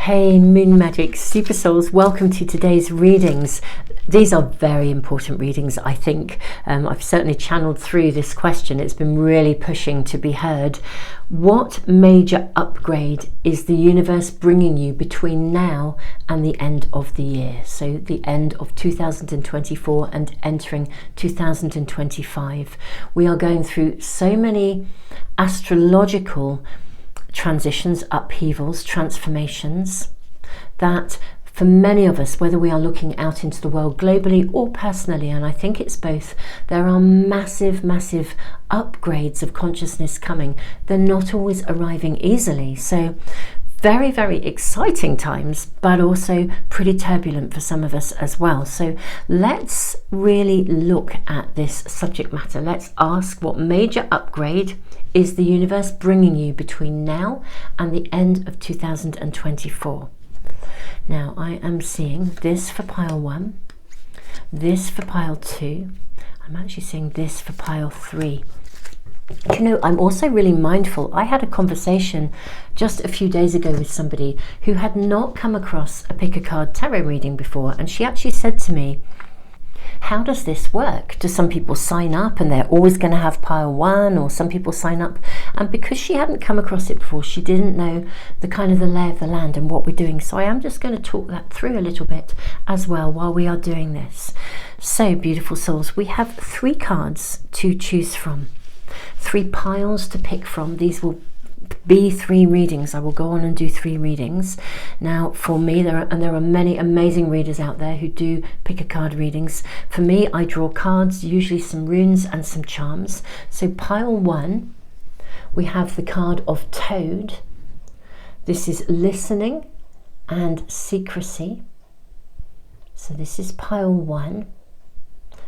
Hey Moon Magic Super Souls, welcome to today's readings. These are very important readings, I think. I've certainly channeled through this question. It's been really pushing to be heard. What major upgrade is the universe bringing you between now and the end of the year? So the end of 2024 and entering 2025. We are going through so many astrological transitions, upheavals, transformations, that for many of us, whether we are looking out into the world globally or personally, and I think it's both, there are massive upgrades of consciousness coming. They're not always arriving easily. So very, very exciting times, but also pretty turbulent for some of us as well. So let's really look at this subject matter. Let's ask, what major upgrade is the universe bringing you between now and the end of 2024? Now, I am seeing this for pile 1, this for pile 2. I'm actually seeing this for pile 3. You know, I'm also really mindful. I had a conversation just a few days ago with somebody who had not come across a pick a card tarot reading before, and she actually said to me, how does this work? Do some people sign up and they're always going to have pile 1, or some people sign up? And because she hadn't come across it before, she didn't know the kind of the lay of the land and what we're doing. So I am just going to talk that through a little bit as well while we are doing this. So beautiful souls, we have 3 cards to choose from, 3 piles to pick from. These will be 3 readings. I will go on and do 3 readings. Now for me, there are many amazing readers out there who do pick a card readings. For me, I draw cards, usually some runes and some charms. So pile 1, we have the card of Toad. This is listening and secrecy. So this is pile 1.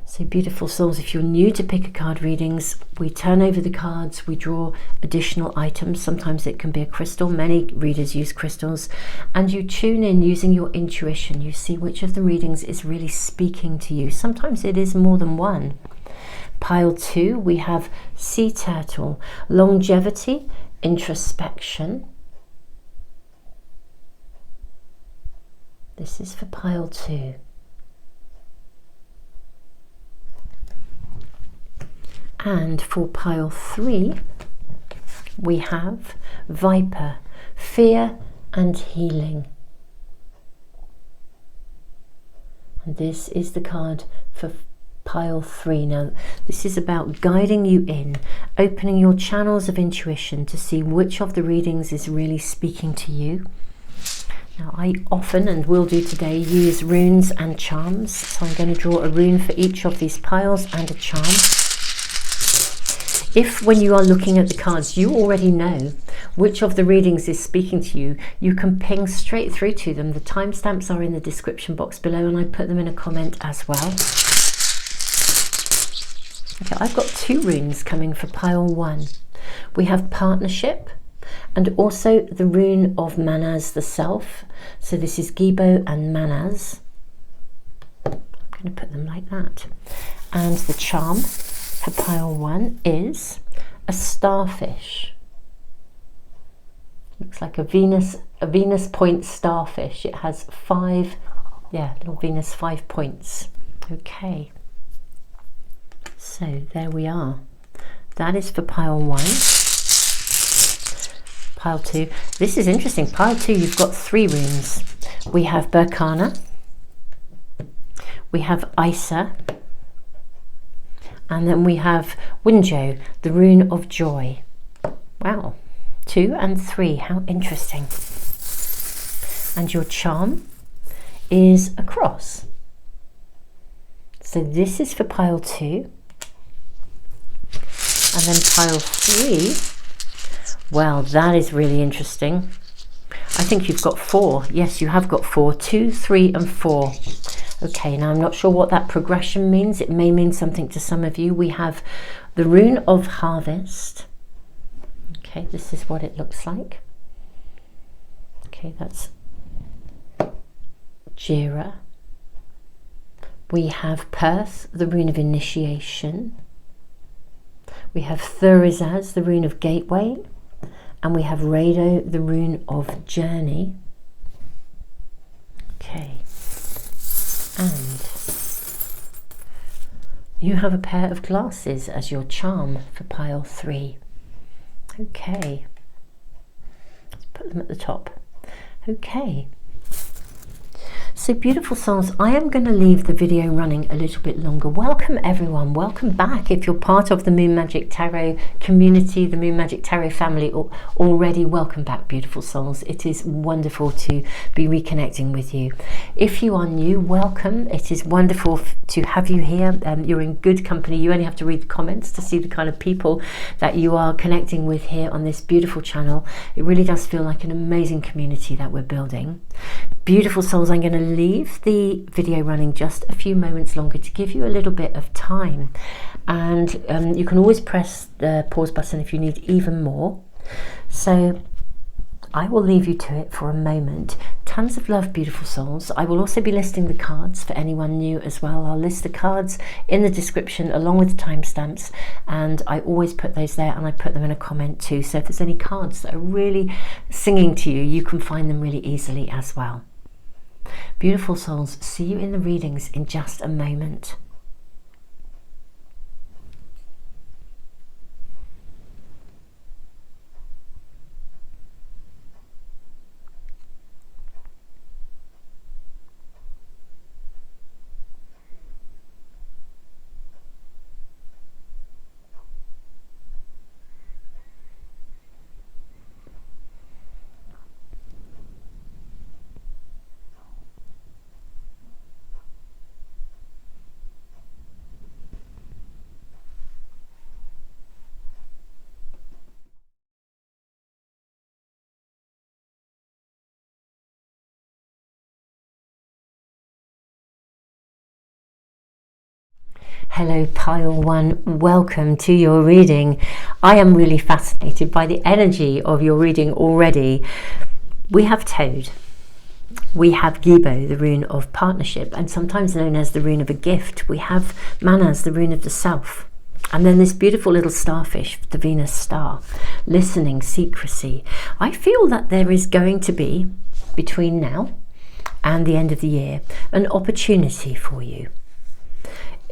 So beautiful souls, if you're new to pick a card readings, we turn over the cards, we draw additional items. Sometimes it can be a crystal. Many readers use crystals, and you tune in using your intuition. You see which of the readings is really speaking to you. Sometimes it is more than one. Pile 2, we have sea turtle, longevity, introspection. This is for pile 2. And for pile 3, we have Viper, fear and healing. And this is the card for pile 3. Now, this is about guiding you in, opening your channels of intuition to see which of the readings is really speaking to you. Now, I often, and will do today, use runes and charms. So I'm going to draw a rune for each of these piles and a charm. If when you are looking at the cards, you already know which of the readings is speaking to you, you can ping straight through to them. The timestamps are in the description box below, and I put them in a comment as well. Okay, I've got 2 runes coming for pile 1. We have partnership and also the rune of Manas, the self. So this is Gibo and Manas. I'm going to put them like that. And the charm for pile 1 is a starfish. Looks like a Venus point starfish. It has 5, little Venus 5 points. Okay, so there we are. That is for pile 1. Pile 2, this is interesting. Pile 2, you've got 3 runes. We have Berkana, we have Isa, and then we have Winjo, the rune of joy. Wow, 2 and 3, how interesting. And your charm is a cross. So this is for pile 2. And then pile 3, well, that is really interesting. I think you've got 4. Yes, you have got 4, 2, 3 and 4. Okay, now I'm not sure what that progression means. It may mean something to some of you. We have the rune of harvest. Okay, this is what it looks like. Okay, that's Jira. We have Perth, the rune of initiation. We have Thurizaz, the rune of gateway. And we have Rado, the rune of journey. Okay. And you have a pair of glasses as your charm for pile 3. Okay. Let's put them at the top. Okay. So beautiful souls, I am going to leave the video running a little bit longer. Welcome everyone, welcome back. If you're part of the Moon Magic Tarot community, the Moon Magic Tarot family already, welcome back beautiful souls. It is wonderful to be reconnecting with you. If you are new, welcome. It is wonderful to have you here. You're in good company. You only have to read the comments to see the kind of people that you are connecting with here on this beautiful channel. It really does feel like an amazing community that we're building. Beautiful souls, I'm going to leave the video running just a few moments longer to give you a little bit of time, and you can always press the pause button if you need even more. So I will leave you to it for a moment. Tons of love beautiful souls. I will also be listing the cards for anyone new as well. I'll list the cards in the description along with the timestamps, and I always put those there, and I put them in a comment too, so if there's any cards that are really singing to you, you can find them really easily as well. Beautiful souls, see you in the readings in just a moment. Hello pile 1, welcome to your reading. I am really fascinated by the energy of your reading already. We have Toad, we have Gibo, the rune of partnership, and sometimes known as the rune of a gift. We have Manas, the rune of the self, and then this beautiful little starfish, the Venus star, listening, secrecy. I feel that there is going to be, between now and the end of the year, an opportunity for you.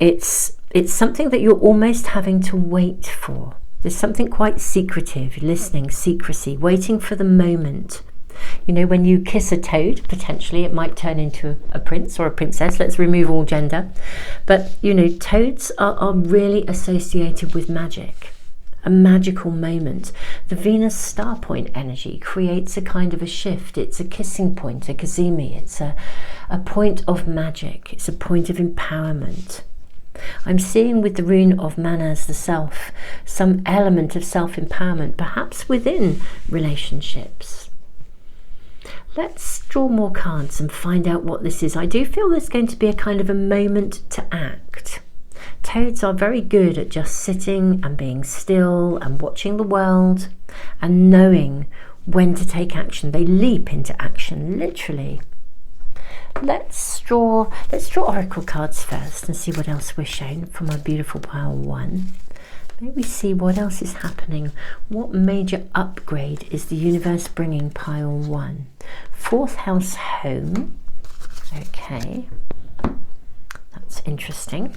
It's something that you're almost having to wait for. There's something quite secretive, listening, secrecy, waiting for the moment. You know, when you kiss a toad, potentially it might turn into a prince or a princess. Let's remove all gender. But, you know, toads are really associated with magic, a magical moment. The Venus star point energy creates a kind of a shift. It's a kissing point, a kazemi. It's a point of magic. It's a point of empowerment. I'm seeing with the rune of Manas, the self, some element of self-empowerment, perhaps within relationships. Let's draw more cards and find out what this is. I do feel there's going to be a kind of a moment to act. Toads are very good at just sitting and being still and watching the world and knowing when to take action. They leap into action, literally. Let's draw oracle cards first and see what else we're shown for my beautiful pile 1. Maybe see what else is happening. What major upgrade is the universe bringing pile 1? 4th house home. Okay, that's interesting.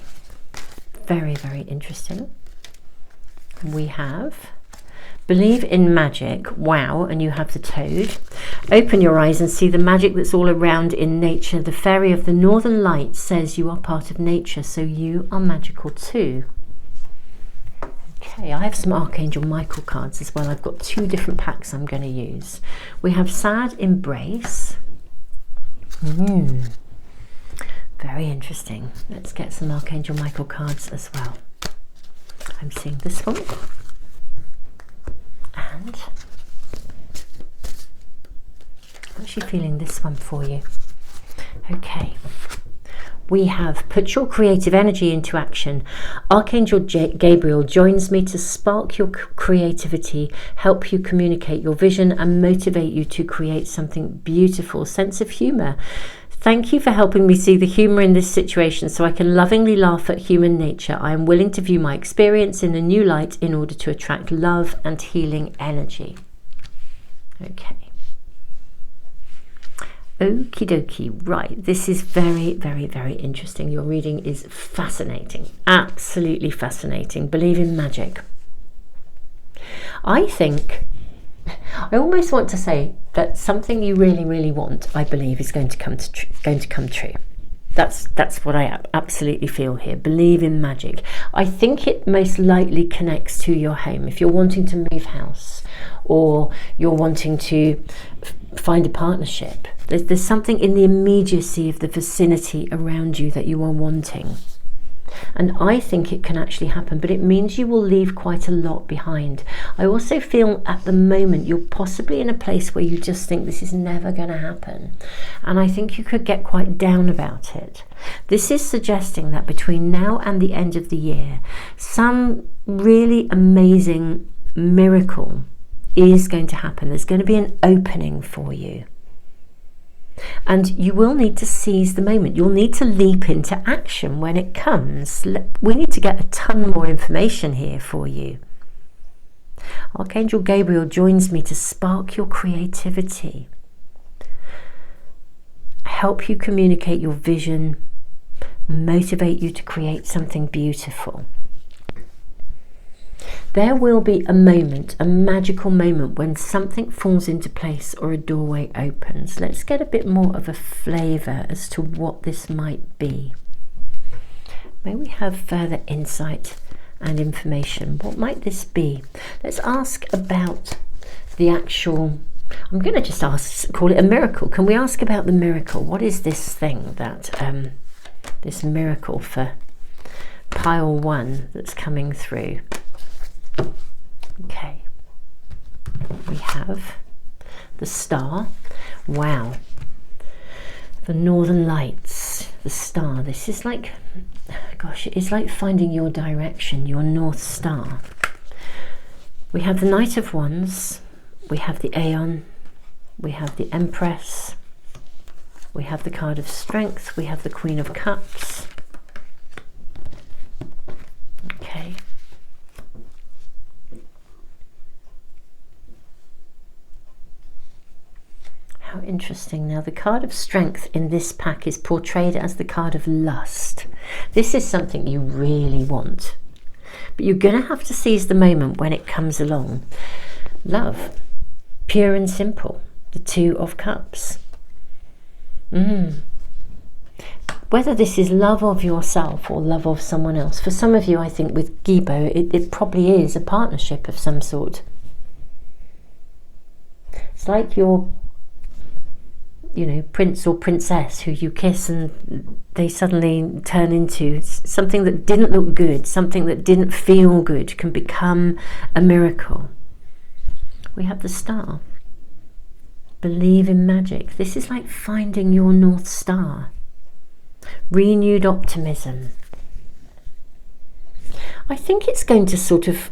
Very, very interesting. We have believe in magic. Wow. And you have the toad. Open your eyes and see the magic that's all around in nature. The fairy of the northern light says you are part of nature, so you are magical too. Okay, I have some Archangel Michael cards as well. I've got 2 different packs I'm going to use. We have sad embrace. Very interesting. Let's get some Archangel Michael cards as well. I'm seeing this one. And I'm actually feeling this one for you. Okay, we have put your creative energy into action. Archangel Gabriel joins me to spark your creativity, help you communicate your vision and motivate you to create something beautiful. Sense of humor. Thank you for helping me see the humor in this situation so I can lovingly laugh at human nature. I am willing to view my experience in a new light in order to attract love and healing energy. Okay. Okie dokie. Right, this is very, very, very interesting. Your reading is fascinating, absolutely fascinating. Believe in magic. I almost want to say that something you really, really want, I believe, is going to come true. That's what I absolutely feel here. Believe in magic. I think it most likely connects to your home. If you're wanting to move house, or you're wanting to find a partnership, there's something in the immediacy of the vicinity around you that you are wanting. And I think it can actually happen, but it means you will leave quite a lot behind. I also feel at the moment you're possibly in a place where you just think this is never going to happen. And I think you could get quite down about it. This is suggesting that between now and the end of the year, some really amazing miracle is going to happen. There's going to be an opening for you. And you will need to seize the moment. You'll need to leap into action when it comes. We need to get a ton more information here for you. Archangel Gabriel joins me to spark your creativity, help you communicate your vision, motivate you to create something beautiful. There will be a moment, a magical moment, when something falls into place or a doorway opens. Let's get a bit more of a flavour as to what this might be. May we have further insight and information. What might this be? Let's ask about the actual, I'm going to just call it a miracle. Can we ask about the miracle? What is this thing that, this miracle for pile 1 that's coming through? Okay, we have the star. Wow, the northern lights, the star. This is like, gosh, it's like finding your direction, your North Star. We have the Knight of Wands, we have the Aeon, we have the Empress, we have the card of Strength, we have the Queen of Cups. Okay. How interesting. Now, the card of Strength in this pack is portrayed as the card of lust. This is something you really want, but you're going to have to seize the moment when it comes along. Love, pure and simple, the Two of Cups. Whether this is love of yourself or love of someone else. For some of you, I think with Gibo, it probably is a partnership of some sort. It's like you're, you know, prince or princess who you kiss and they suddenly turn into something that didn't look good, something that didn't feel good, can become a miracle. We have the Star. Believe in magic. This is like finding your North Star. Renewed optimism. I think it's going to sort of,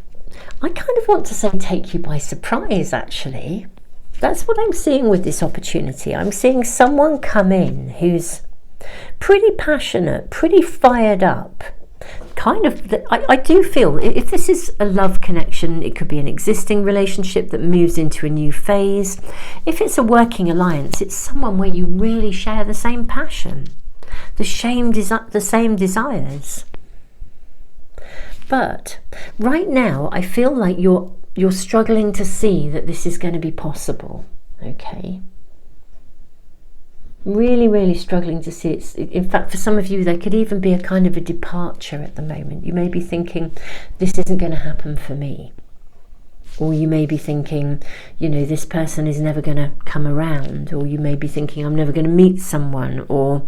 I kind of want to say take you by surprise, actually. That's what I'm seeing with this opportunity. I'm seeing someone come in who's pretty passionate, pretty fired up. Kind of, I do feel if this is a love connection, it could be an existing relationship that moves into a new phase. If it's a working alliance, it's someone where you really share the same passion, the same desires. But right now, I feel like you're struggling to see that this is going to be possible. Okay, really, really struggling to see it. In fact, for some of you, there could even be a kind of a departure at the moment. You may be thinking, this isn't going to happen for me. Or you may be thinking, you know, this person is never going to come around. Or you may be thinking, I'm never going to meet someone. Or,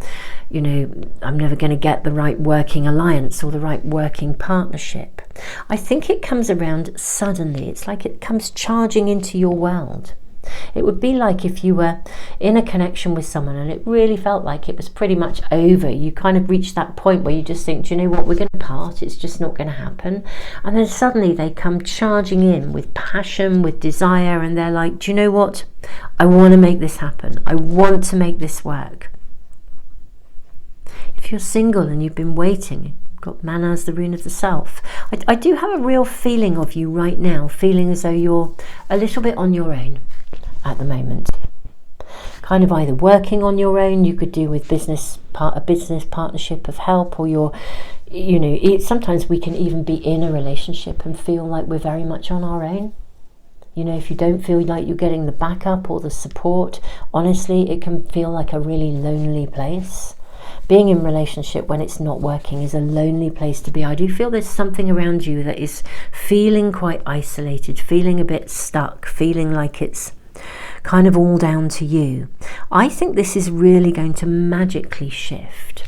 you know, I'm never going to get the right working alliance or the right working partnership. I think it comes around suddenly. It's like it comes charging into your world. It would be like if you were in a connection with someone and it really felt like it was pretty much over. You kind of reached that point where you just think, do you know what, we're going to part, it's just not going to happen. And then suddenly they come charging in with passion, with desire, and they're like, do you know what, I want to make this happen, I want to make this work. If you're single and you've been waiting, got Mana as the rune of the self, I do have a real feeling of you right now, feeling as though you're a little bit on your own at the moment. kind of either working on your own. You could do with a business partnership of help, or sometimes we can even be in a relationship and feel like we're very much on our own. If you don't feel like you're getting the backup or the support, honestly, it can feel like a really lonely place. Being in relationship when it's not working is a lonely place to be. I do feel there's something around you that is feeling quite isolated, feeling a bit stuck, feeling like it's kind of all down to you. I think this is really going to magically shift.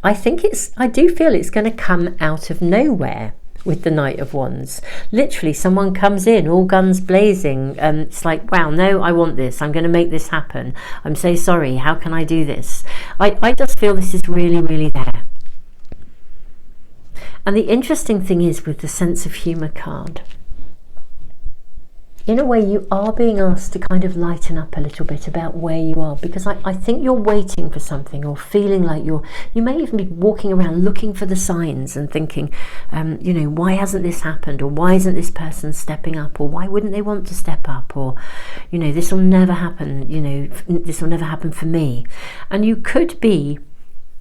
I do feel it's going to come out of nowhere with the Knight of Wands. Literally, someone comes in all guns blazing. It's like, wow, no, I want this. I'm going to make this happen. I'm so sorry. How can I do this? I just feel this is really, really there. And the interesting thing is with the sense of humour card, in a way you are being asked to kind of lighten up a little bit about where you are, because I think you're waiting for something, or feeling like you may even be walking around looking for the signs and thinking, why hasn't this happened, or why isn't this person stepping up, or why wouldn't they want to step up, or this will never happen, this will never happen for me. And you could be,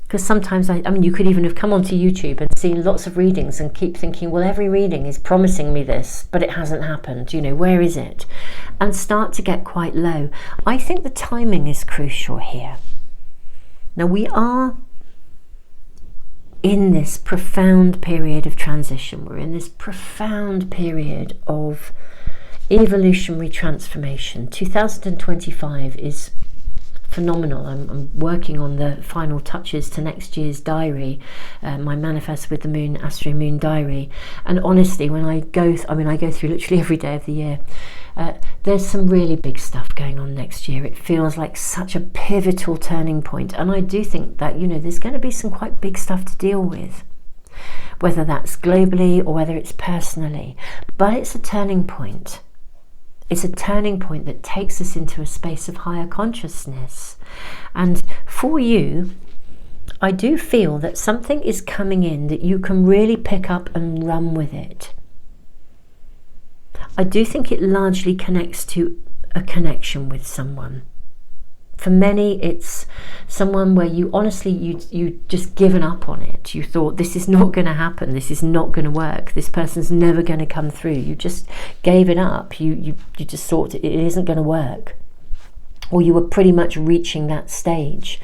because sometimes, you could even have come onto YouTube and seen lots of readings and keep thinking, well, every reading is promising me this, but it hasn't happened. Where is it? And start to get quite low. I think the timing is crucial here. Now, we are in this profound period of transition. We're in this profound period of evolutionary transformation. 2025 is phenomenal. I'm working on the final touches to next year's diary, my Manifest with the Moon, Astro Moon diary. And honestly, when I go through literally every day of the year, there's some really big stuff going on next year. It feels like such a pivotal turning point. And I do think that, there's going to be some quite big stuff to deal with, whether that's globally or whether it's personally. But it's a turning point. It's a turning point that takes us into a space of higher consciousness. And for you, I do feel that something is coming in that you can really pick up and run with it. I do think it largely connects to a connection with someone. For many, it's someone where you honestly, you just given up on it. You thought, this is not going to happen. This is not going to work. This person's never going to come through. You just gave it up. You just thought it isn't going to work. Or you were pretty much reaching that stage.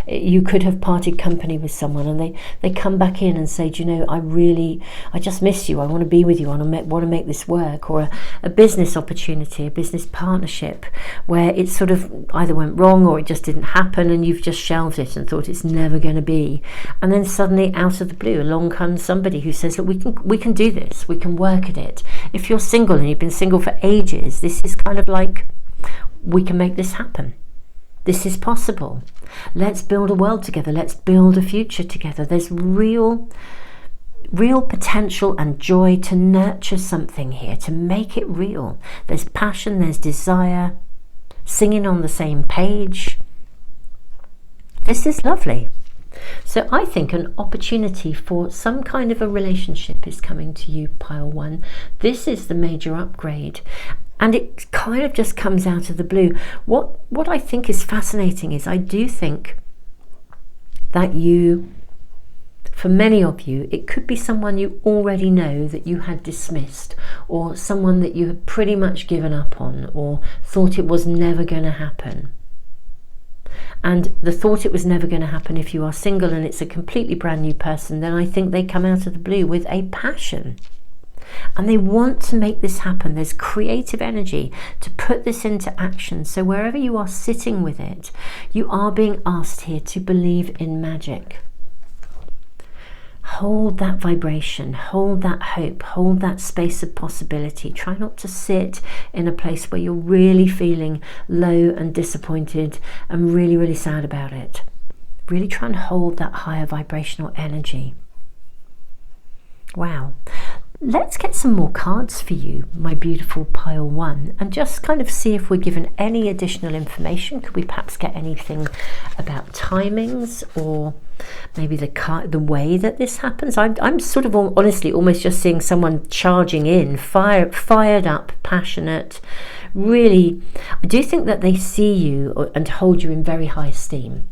You could have parted company with someone and they come back in and say, I just miss you. I want to be with you. I want to make this work. Or a business opportunity, a business partnership where it sort of either went wrong or it just didn't happen, and you've just shelved it and thought it's never going to be. And then suddenly, out of the blue, along comes somebody who says, look, we can do this. We can work at it. If you're single and you've been single for ages, this is kind of like, we can make this happen. This is possible. Let's build a world together. Let's build a future together. There's real potential and joy to nurture something here, to make it real. There's passion, there's desire, singing on the same page. This is lovely. So I think an opportunity for some kind of a relationship is coming to you, pile one. This is the major upgrade. And it kind of just comes out of the blue. What I think is fascinating is I do think that for many of you, it could be someone you already know that you had dismissed, or someone that you had pretty much given up on, or thought it was never going to happen. And the thought it was never going to happen, if you are single and it's a completely brand new person, then I think they come out of the blue with a passion. And they want to make this happen. There's creative energy to put this into action. So wherever you are sitting with it, you are being asked here to believe in magic. Hold that vibration, hold that hope, hold that space of possibility. Try not to sit in a place where you're really feeling low and disappointed and really, really sad about it. Really try and hold that higher vibrational energy. Wow. Let's get some more cards for you, my beautiful pile one, and just kind of see if we're given any additional information. Could we perhaps get anything about timings, or maybe the way that this happens? I'm sort of honestly almost just seeing someone charging in, fired up, passionate, really, I do think that they see you and hold you in very high esteem.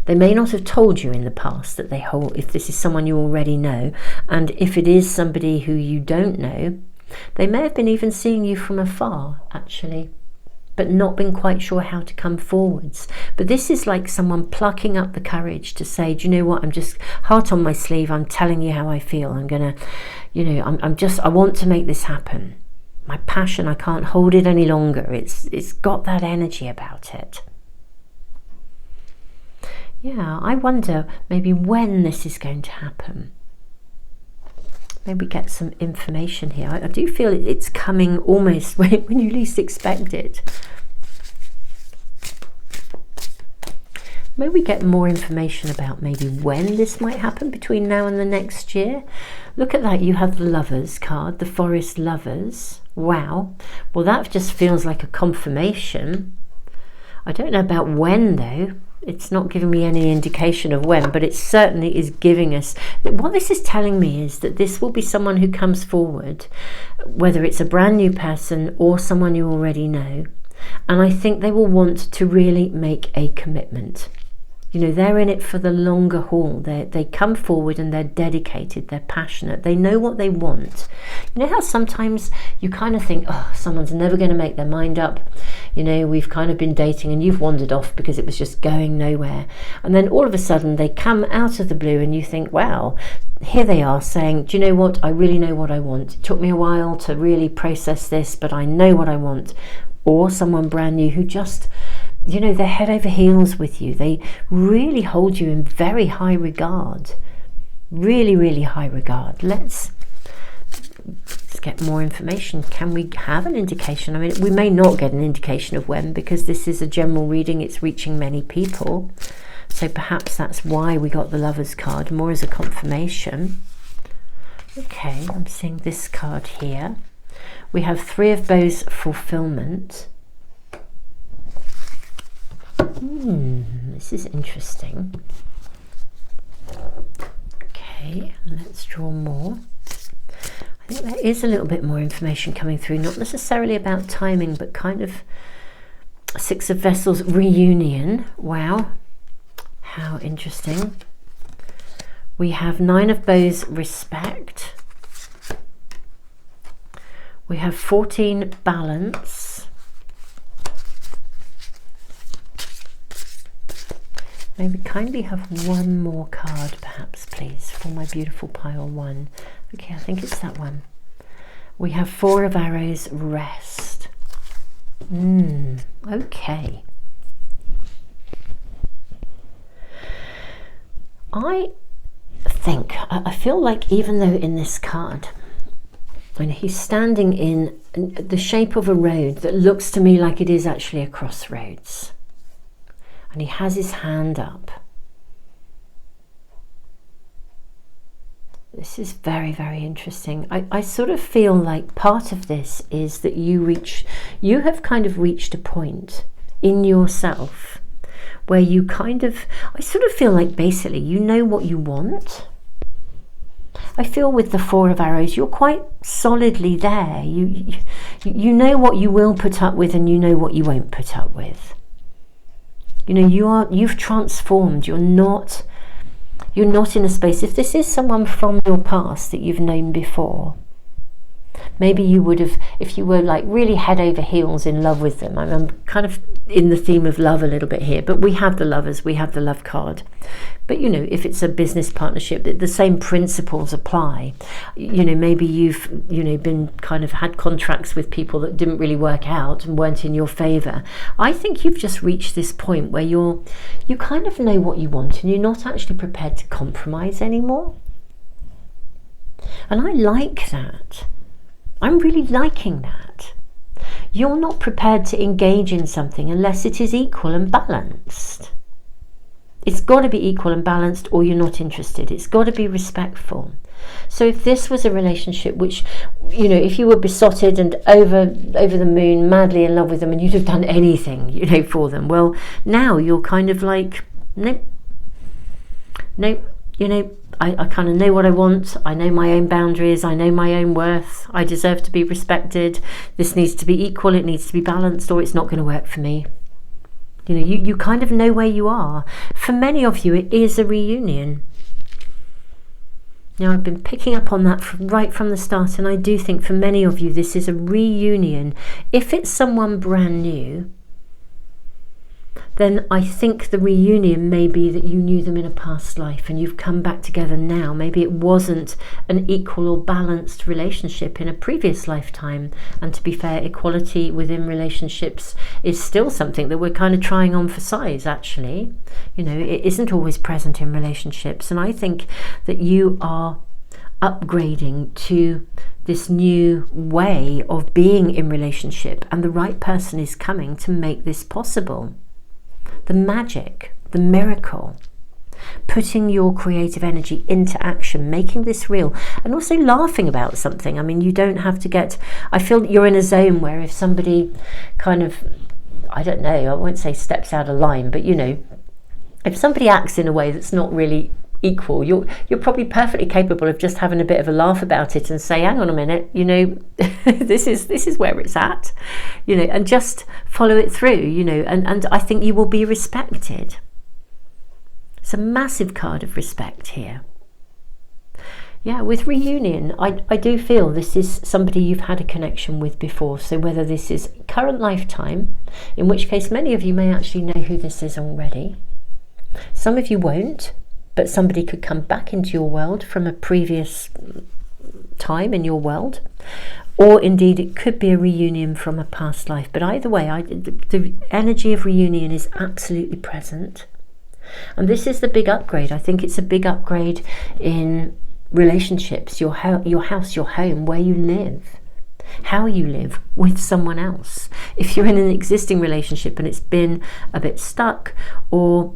They may not have told you in the past that they hold, if this is someone you already know, and if it is somebody who you don't know, they may have been even seeing you from afar, actually, but not been quite sure how to come forwards. But this is like someone plucking up the courage to say, do you know what, I'm just heart on my sleeve, I'm telling you how I feel, I'm gonna, you know, I want to make this happen. My passion, I can't hold it any longer. It's got that energy about it. Yeah, I wonder maybe when this is going to happen. Maybe get some information here. I do feel it's coming almost when you least expect it. Maybe get more information about maybe when this might happen between now and the next year. Look at that, you have the Lovers card, the Forest Lovers. Wow. Well, that just feels like a confirmation. I don't know about when though. It's not giving me any indication of when, but it certainly is giving us, what this is telling me is that this will be someone who comes forward, whether it's a brand new person or someone you already know. And I think they will want to really make a commitment. You know, they're in it for the longer haul. They come forward and they're dedicated, they're passionate, they know what they want. You know how sometimes you kind of think, oh, someone's never going to make their mind up. You know, we've kind of been dating and you've wandered off because it was just going nowhere. And then all of a sudden they come out of the blue and you think, wow, here they are saying, do you know what? I really know what I want. It took me a while to really process this, but I know what I want. Or someone brand new who just, you know, they're head over heels with you. They really hold you in very high regard. Really, really high regard. Let's get more information. Can we have an indication? I mean, we may not get an indication of when, because this is a general reading. It's reaching many people. So perhaps that's why we got the Lovers card, more as a confirmation. Okay, I'm seeing this card here. We have Three of Bows, Fulfillment. This is interesting. Okay, let's draw more. I think there is a little bit more information coming through, not necessarily about timing, but kind of Six of Vessels, reunion. Wow, how interesting. We have Nine of Bows, Respect. We have 14, Balance. Maybe kindly have one more card perhaps, please, for my beautiful pile one. Okay, I think it's that one. We have Four of Arrows, Rest. Okay. I feel like even though in this card, and he's standing in the shape of a road that looks to me like it is actually a crossroads. And he has his hand up. This is very, very interesting. I sort of feel like part of this is that you have kind of reached a point in yourself where you kind of, I sort of feel like basically you know what you want. I feel with the Four of Arrows, you're quite solidly there. You know what you will put up with and you know what you won't put up with. You know, you've transformed. You're not in a space. If this is someone from your past that you've known before, maybe you would have, if you were like really head over heels in love with them. I'm kind of in the theme of love a little bit here, but we have the Lovers, we have the Love card. But you know, if it's a business partnership, the same principles apply. You know, maybe you've, you know, been kind of had contracts with people that didn't really work out and weren't in your favor. I think you've just reached this point where you kind of know what you want and you're not actually prepared to compromise anymore. And I like that. I'm really liking that. You're not prepared to engage in something unless it is equal and balanced. It's got to be equal and balanced or you're not interested. It's got to be respectful. So if this was a relationship which, you know, if you were besotted and over the moon, madly in love with them and you'd have done anything, you know, for them, well, now you're kind of like, nope, you know, I kind of know what I want. I know my own boundaries. I know my own worth. I deserve to be respected. This needs to be equal. It needs to be balanced, or it's not going to work for me. You know, you kind of know where you are. For many of you, it is a reunion. Now, I've been picking up on that right from the start, and I do think for many of you, this is a reunion. If it's someone brand new, then I think the reunion may be that you knew them in a past life and you've come back together now. Maybe it wasn't an equal or balanced relationship in a previous lifetime. And to be fair, equality within relationships is still something that we're kind of trying on for size, actually. You know, it isn't always present in relationships. And I think that you are upgrading to this new way of being in relationship, and the right person is coming to make this possible. The magic, the miracle, putting your creative energy into action, making this real, and also laughing about something. I mean, you don't have to get, I feel you're in a zone where if somebody kind of, I don't know, I won't say steps out of line, but you know, if somebody acts in a way that's not really equal, you're probably perfectly capable of just having a bit of a laugh about it and say, hang on a minute, you know, this is where it's at, you know, and just follow it through, you know, and I think you will be respected. It's a massive card of respect here. Yeah, with reunion, I do feel this is somebody you've had a connection with before. So whether this is current lifetime, in which case many of you may actually know who this is already. Some of you won't, but somebody could come back into your world from a previous time in your world, or indeed it could be a reunion from a past life. But either way, the energy of reunion is absolutely present, and this is the big upgrade. I think it's a big upgrade in relationships, your house, your home, where you live, how you live with someone else. If you're in an existing relationship and it's been a bit stuck, or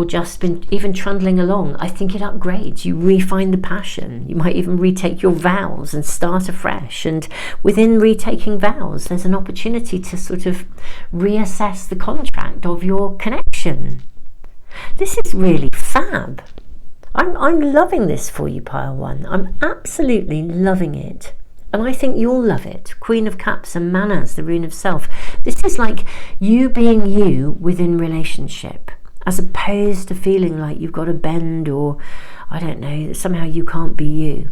just been even trundling along, I think it upgrades. You refine the passion. You might even retake your vows and start afresh. And within retaking vows, there's an opportunity to sort of reassess the contract of your connection. This is really fab. I'm loving this for you, Pile 1. I'm absolutely loving it. And I think you'll love it. Queen of Cups and Manas, the rune of self. This is like you being you within relationship, as opposed to feeling like you've got to bend, or I don't know, somehow you can't be you.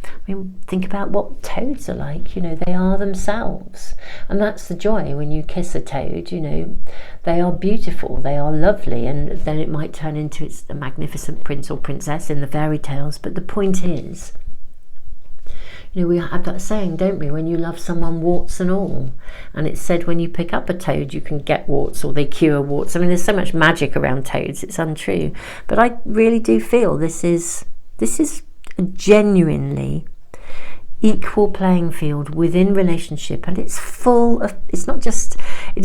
I mean, think about what toads are like. You know, they are themselves, and that's the joy when you kiss a toad. You know, they are beautiful, they are lovely, and then it might turn into it's a magnificent prince or princess in the fairy tales. But the point is, you know, we have that saying, don't we, when you love someone, warts and all. And it's said when you pick up a toad, you can get warts, or they cure warts. I mean, there's so much magic around toads, it's untrue. But I really do feel this is a genuinely equal playing field within relationship, and it's full of, it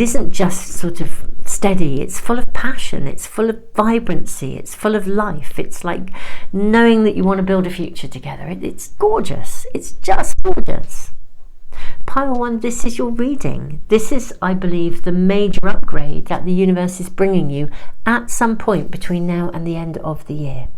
isn't just sort of steady, it's full of passion, it's full of vibrancy, it's full of life. It's like knowing that you want to build a future together. It's gorgeous, it's just gorgeous. Pile 1, this is your reading. This is, I believe, the major upgrade that the universe is bringing you at some point between now and the end of the year.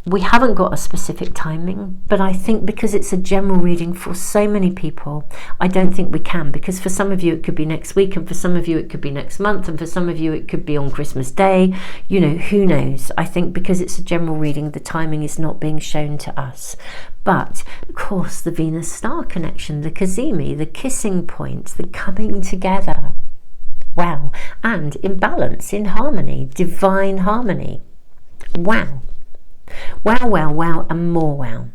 We haven't got a specific timing, but I think because it's a general reading for so many people, I don't think we can, because for some of you it could be next week, and for some of you it could be next month, and for some of you it could be on Christmas Day. You know, who knows? I think because it's a general reading, the timing is not being shown to us. But of course, the Venus star connection, the Cazimi, the kissing point, the coming together. Wow. And in balance, in harmony, divine harmony. Wow. Wow, wow, wow, and more wow.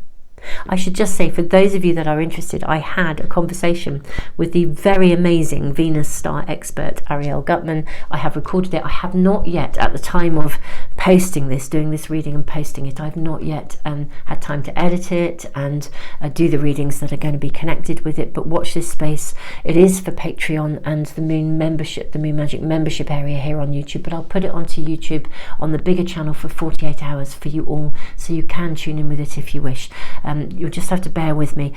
I should just say, for those of you that are interested, I had a conversation with the very amazing Venus star expert Ariel Gutman. I have recorded it. I have not yet, at the time of posting this, doing this reading and posting it, I've not yet had time to edit it and do the readings that are going to be connected with it. But watch this space. It is for Patreon and the Moon membership, the Moon Magic membership area here on YouTube. But I'll put it onto YouTube on the bigger channel for 48 hours for you all, so you can tune in with it if you wish. You'll just have to bear with me.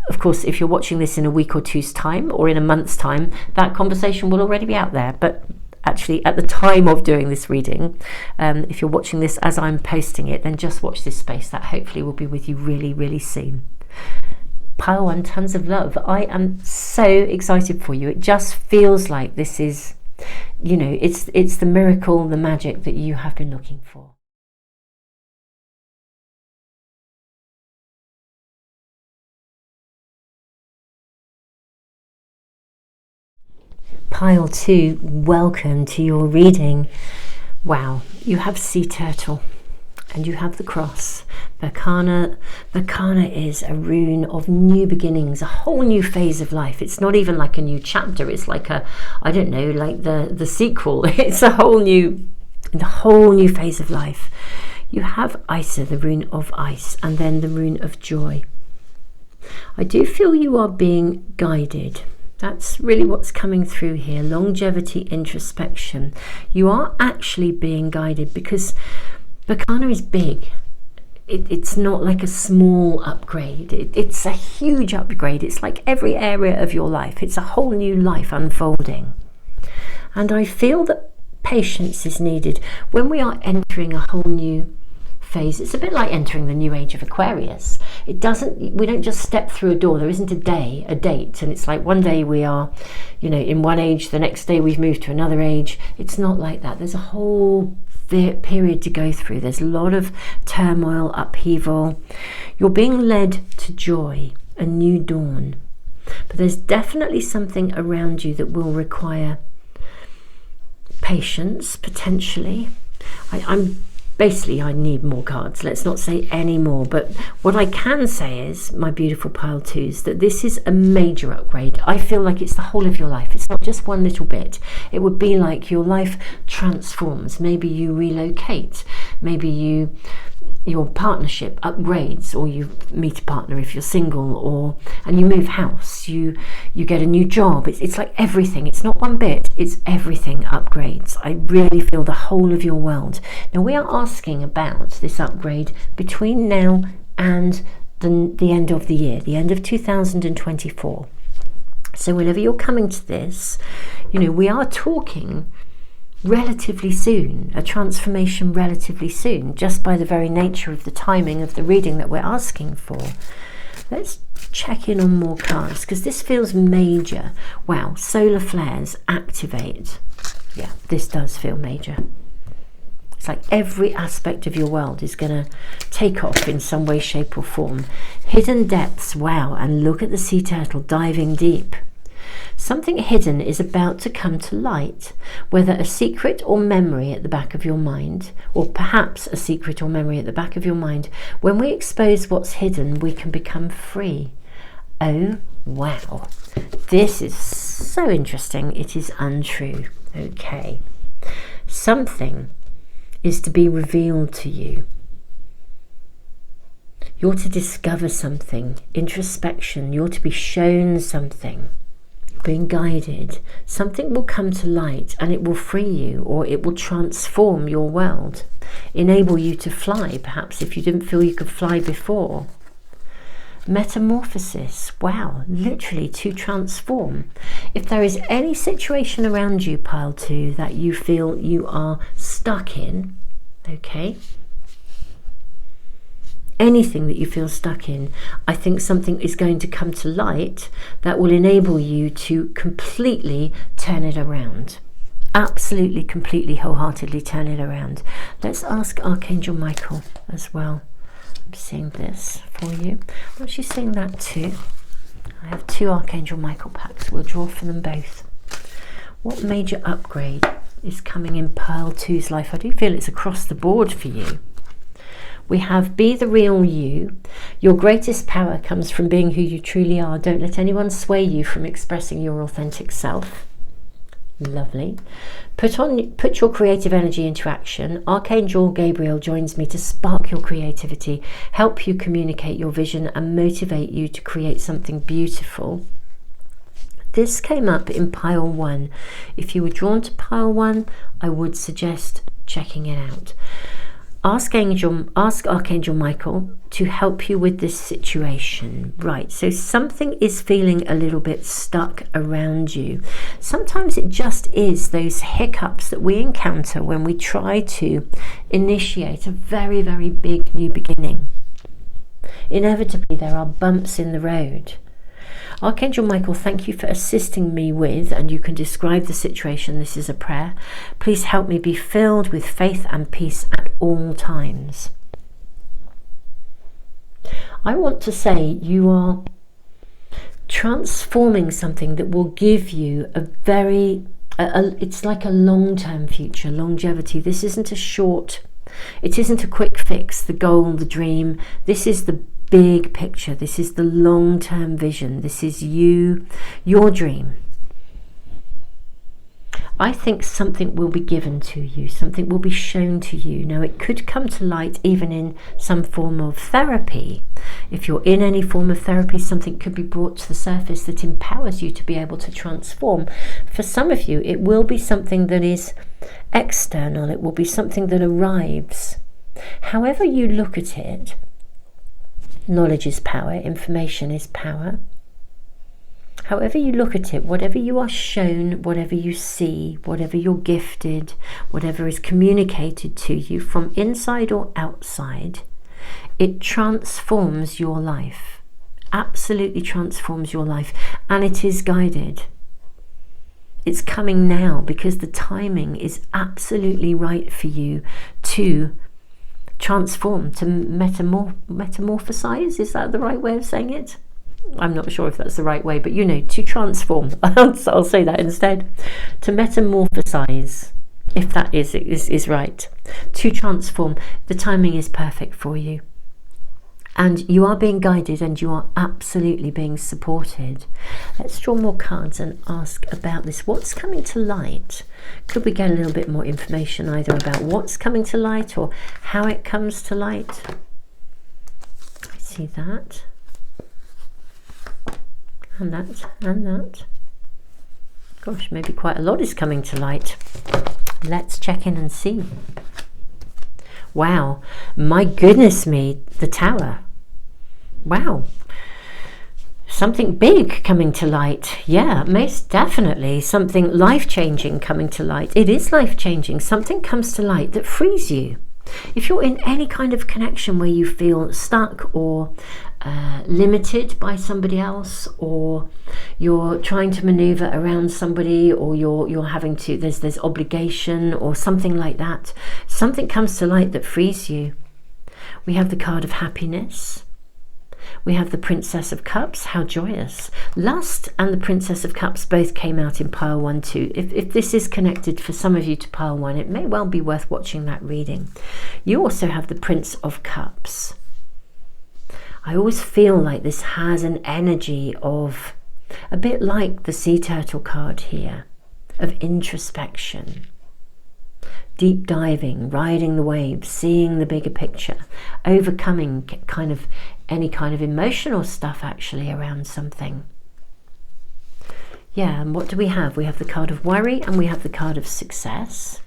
Of course, if you're watching this in a week or two's time, or in a month's time, that conversation will already be out there. But actually at the time of doing this reading. If you're watching this as I'm posting it, then just watch this space. That hopefully will be with you really, really soon. Pile 1, tons of love. I am so excited for you. It just feels like this is, you know, it's the miracle, the magic that you have been looking for. Pile 2, welcome to your reading. Wow, you have sea turtle and you have the cross. Berkana is a rune of new beginnings, a whole new phase of life. It's not even like a new chapter. It's like a, I don't know, like the sequel. It's a whole new phase of life. You have Isa, the rune of ice, and then the rune of joy. I do feel you are being guided. That's really what's coming through here. Longevity, introspection. You are actually being guided because Berkana is big. It's not like a small upgrade. It's a huge upgrade. It's like every area of your life. It's a whole new life unfolding. And I feel that patience is needed when we are entering a whole new phase. It's a bit like entering the new age of Aquarius. We don't just step through a door. There isn't a date, and it's like one day we are, you know, in one age, the next day we've moved to another age. It's not like that. There's a whole period to go through. There's a lot of turmoil, upheaval. You're being led to joy, a new dawn, but there's definitely something around you that will require patience, potentially. I need more cards. Let's not say any more. But what I can say is, my beautiful pile 2s, that this is a major upgrade. I feel like it's the whole of your life. It's not just one little bit. It would be like your life transforms. Maybe you relocate. Maybe your partnership upgrades, or you meet a partner if you're single, and you move house, you get a new job. It's like everything. It's not one bit, it's everything upgrades. I really feel the whole of your world. Now we are asking about this upgrade between now and the end of the year, the end of 2024. So whenever you're coming to this, you know, we are talking relatively soon, a transformation relatively soon, just by the very nature of the timing of the reading that we're asking for. Let's check in on more cards, because this feels major. Wow, solar flares activate. Yeah, this does feel major. It's like every aspect of your world is going to take off in some way, shape or form. Hidden depths, wow, and look at the sea turtle diving deep. Something hidden is about to come to light, whether a secret or memory at the back of your mind, or perhaps a secret or memory at the back of your mind. When we expose what's hidden, we can become free. Oh, wow. This is so interesting. It is untrue. Okay. Something is to be revealed to you. You're to discover something. Introspection. You're to be shown something. Being guided. Something will come to light and it will free you, or it will transform your world, enable you to fly, perhaps if you didn't feel you could fly before. Metamorphosis, wow, literally to transform. If there is any situation around you, pile 2, that you feel you are stuck in, okay, anything that you feel stuck in, I think something is going to come to light that will enable you to completely turn it around. Absolutely, completely, wholeheartedly turn it around. Let's ask Archangel Michael as well. I'm seeing this for you. I'm actually seeing that too. I have 2 Archangel Michael packs. We'll draw for them both. What major upgrade is coming in pile 2's life? I do feel it's across the board for you. We have be the real you. Your greatest power comes from being who you truly are. Don't let anyone sway you from expressing your authentic self. Lovely. Put your creative energy into action. Archangel Gabriel joins me to spark your creativity, help you communicate your vision and motivate you to create something beautiful. This came up in pile 1. If you were drawn to pile 1, I would suggest checking it out. Ask Archangel Michael to help you with this situation. Right, so something is feeling a little bit stuck around you. Sometimes it just is those hiccups that we encounter when we try to initiate a very, very big new beginning. Inevitably, there are bumps in the road. Archangel Michael, thank you for assisting me with, and you can describe the situation. This is a prayer. Please help me be filled with faith and peace at all times. I want to say you are transforming something that will give you a very, it's like a long-term future, longevity. This isn't a short, it isn't a quick fix, the goal, the dream. This is the big picture. This is the long-term vision. This is you, your dream. I think something will be given to you, something will be shown to you. Now, it could come to light even in some form of therapy. If you're in any form of therapy, something could be brought to the surface that empowers you to be able to transform. For some of you, it will be something that is external. It will be something that arrives. However you look at it, knowledge is power, information is power. However you look at it, whatever you are shown, whatever you see, whatever you're gifted, whatever is communicated to you from inside or outside, it transforms your life. Absolutely transforms your life. And it is guided. It's coming now because the timing is absolutely right for you to transform, to metamorphosize. Is that the right way of saying it? I'm not sure if that's the right way, but you know, to transform. I'll say that instead. To metamorphosize, if that is right. To transform. The timing is perfect for you. And you are being guided and you are absolutely being supported. Let's draw more cards and ask about this. What's coming to light? Could we get a little bit more information either about what's coming to light or how it comes to light? I see that. And that, and that. Gosh, maybe quite a lot is coming to light. Let's check in and see. Wow, my goodness me, the Tower. Wow. Something big coming to light. Yeah, most definitely. Something life-changing coming to light. It is life-changing. Something comes to light that frees you. If you're in any kind of connection where you feel stuck or limited by somebody else, or you're trying to maneuver around somebody, or you're having to, there's obligation or something like that, something comes to light that frees you. We have the card of happiness. We have the Princess of Cups. How joyous. Lust and the Princess of Cups both came out in pile 1 too. If this is connected for some of you to pile 1, it may well be worth watching that reading. You also have the Prince of Cups. I always feel like this has an energy of, a bit like the Sea Turtle card here, of introspection. Deep diving, riding the waves, seeing the bigger picture, overcoming any kind of emotional stuff actually around something. Yeah, and what do we have? We have the card of worry and we have the card of success.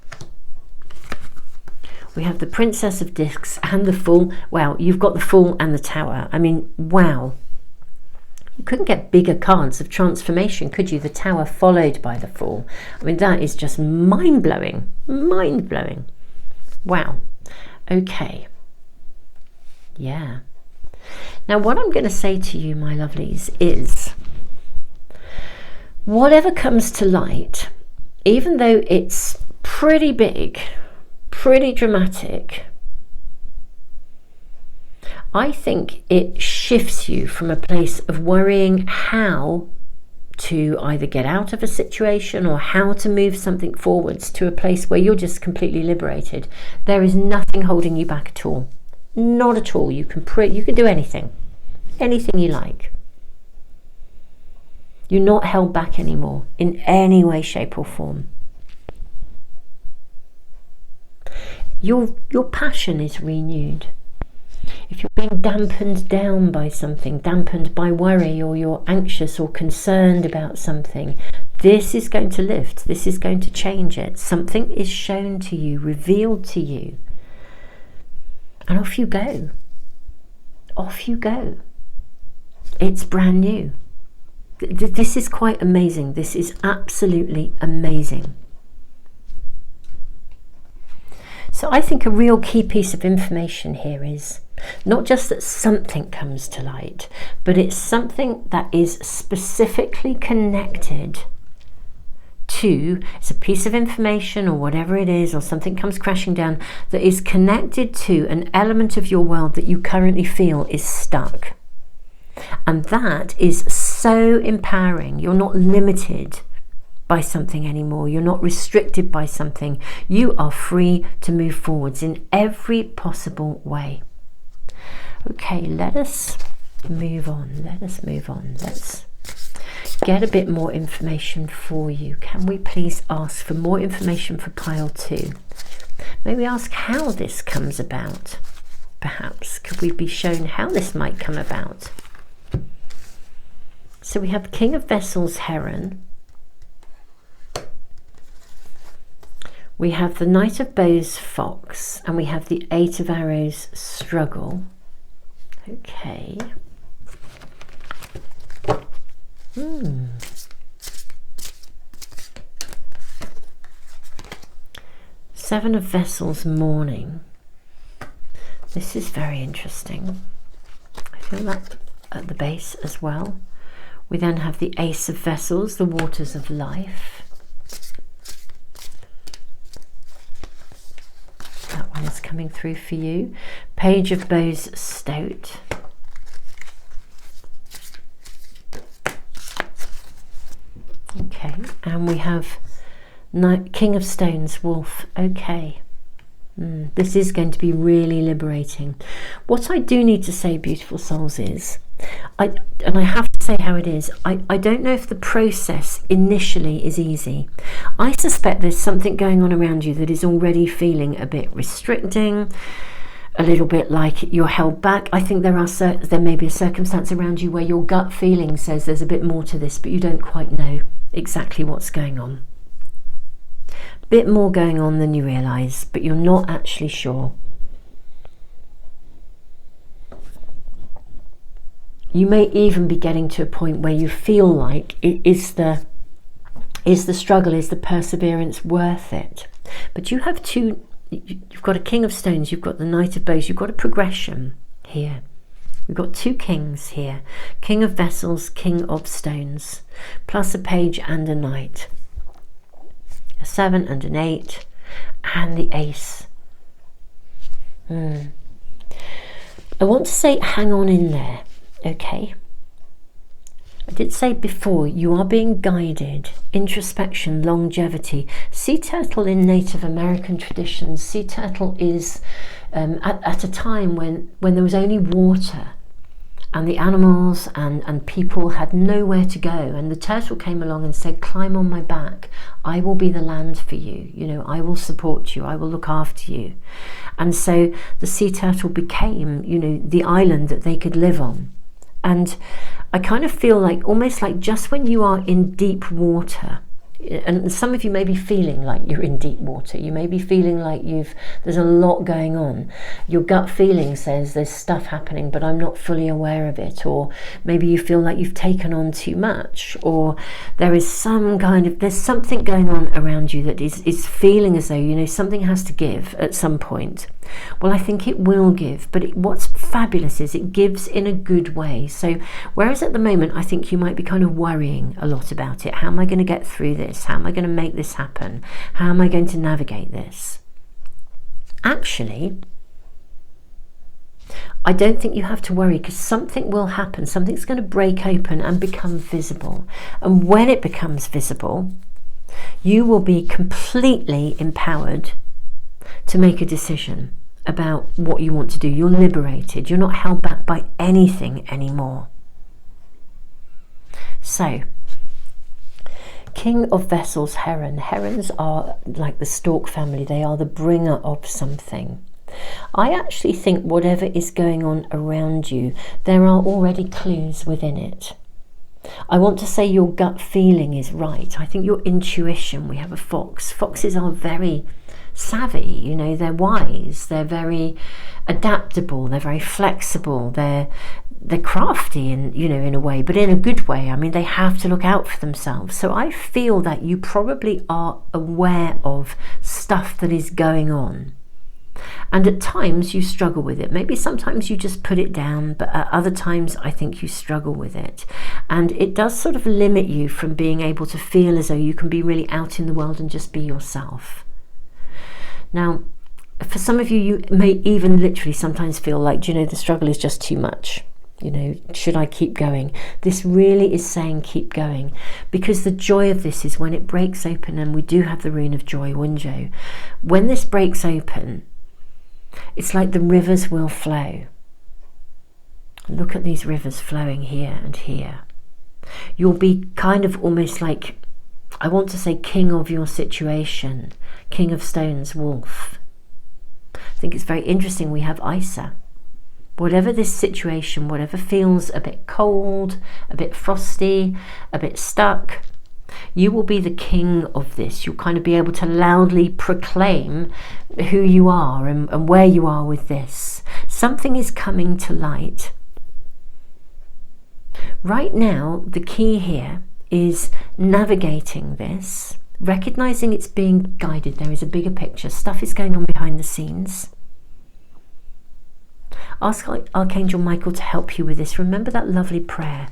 We have the Princess of Discs and the Fool. Wow, you've got the Fool and the Tower. I mean, wow. You couldn't get bigger cards of transformation, could you? The Tower followed by the Fool. I mean, that is just mind-blowing. Mind-blowing. Wow. Okay. Yeah. Now, what I'm going to say to you, my lovelies, is whatever comes to light, even though it's pretty big, pretty dramatic, I think it shifts you from a place of worrying how to either get out of a situation or how to move something forwards to a place where you're just completely liberated. There is nothing holding you back at all. Not at all. You can do anything you like. You're not held back anymore in any way, shape or form. Your passion is renewed. If you're being dampened down by something, dampened by worry, or you're anxious or concerned about something, this is going to lift. This is going to change it. Something is shown to you, revealed to you. And off you go. Off you go. It's brand new. This is quite amazing. This is absolutely amazing. So I think a real key piece of information here is not just that something comes to light, but it's something that is specifically connected to, it's a piece of information or whatever it is, or something comes crashing down that is connected to an element of your world that you currently feel is stuck. And that is so empowering. You're not limited by something anymore. You're not restricted by something. You are free to move forwards in every possible way. Okay, let us move on. Let's get a bit more information for you. Can we please ask for more information for pile 2? Maybe ask how this comes about. Perhaps could we be shown how this might come about? So we have King of Vessels, Heron. We have the Knight of Bows, Fox, and we have the Eight of Arrows, Struggle. Okay. Seven of Vessels, Mourning. This is very interesting. I feel that at the base as well. We then have the Ace of Vessels, the Waters of Life. That one is coming through for you. Page of Bows, Stoat. Okay, and we have King of Stones, Wolf. Okay. This is going to be really liberating. What I do need to say, beautiful souls, is I have to say how it is. I don't know if the process initially is easy. I suspect there's something going on around you that is already feeling a bit restricting, a little bit like you're held back. I think there may be a circumstance around you where your gut feeling says there's a bit more to this, but you don't quite know exactly what's going on. Bit more going on than you realise, but you're not actually sure. You may even be getting to a point where you feel like is the struggle, is the perseverance worth it? But you have you've got a King of Stones, you've got the Knight of Bows, you've got a progression here. We've got 2 kings here, King of Vessels, King of Stones, plus a page and a knight. A 7 and an 8, and the Ace. I want to say hang on in there, okay? I did say before, you are being guided. Introspection, longevity. Sea turtle in Native American traditions, sea turtle is at a time when there was only water, and the animals and people had nowhere to go, and the turtle came along and said, climb on my back, I will be the land for you, you know, I will support you, I will look after you. And so the sea turtle became, you know, the island that they could live on. And I kind of feel like, almost like just when you are in deep water, and some of you may be feeling like you're in deep water, you may be feeling like there's a lot going on, your gut feeling says there's stuff happening but I'm not fully aware of it, or maybe you feel like you've taken on too much, or there's something going on around you that is feeling as though, you know, something has to give at some point. Well, I think it will give, but what's fabulous is it gives in a good way. So whereas at the moment I think you might be kind of worrying a lot about it, how am I going to get through this, how am I going to make this happen, how am I going to navigate this? Actually, I don't think you have to worry, because something will happen, something's going to break open and become visible. And when it becomes visible, you will be completely empowered to make a decision about what you want to do. You're liberated. You're not held back by anything anymore. So, King of Vessels, Heron. Herons are like the stork family. They are the bringer of something. I actually think whatever is going on around you, there are already clues within it. I want to say your gut feeling is right. I think your intuition, we have a fox. Foxes are very savvy, you know, they're wise, they're very adaptable, they're very flexible, they're crafty in, you know, in a way, but in a good way. I mean, they have to look out for themselves. So I feel that you probably are aware of stuff that is going on. And at times you struggle with it. Maybe sometimes you just put it down, but at other times I think you struggle with it. And it does sort of limit you from being able to feel as though you can be really out in the world and just be yourself. Now, for some of you, you may even literally sometimes feel like, you know, the struggle is just too much. You know, should I keep going? This really is saying keep going, because the joy of this is when it breaks open, and we do have the rune of joy, Wunjo. When this breaks open, it's like the rivers will flow. Look at these rivers flowing here and here. You'll be kind of almost like, I want to say, king of your situation, king of stones, wolf. I think it's very interesting. We have Isa. Whatever this situation, whatever feels a bit cold, a bit frosty, a bit stuck, you will be the king of this. You'll kind of be able to loudly proclaim who you are and where you are with this. Something is coming to light. Right now, the key here is navigating this, recognizing it's being guided. There is a bigger picture. Stuff is going on behind the scenes. Ask Archangel Michael to help you with this. Remember that lovely prayer.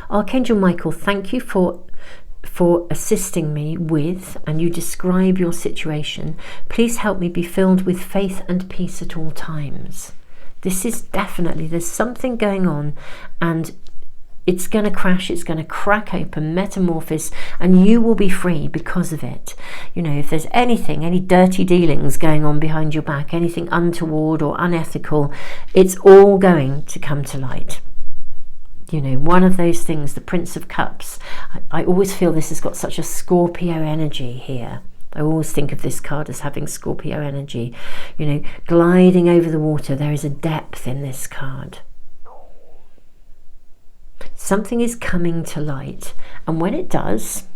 Archangel Michael, thank you for assisting me with, and you describe your situation. Please help me be filled with faith and peace at all times. This is definitely, there's something going on, and it's going to crash, it's going to crack open, metamorphose, and you will be free because of it. You know, if there's anything, any dirty dealings going on behind your back, anything untoward or unethical, it's all going to come to light. You know, one of those things, the Prince of Cups, I always feel this has got such a Scorpio energy here. I always think of this card as having Scorpio energy. You know, gliding over the water, there is a depth in this card. Something is coming to light, and when it does,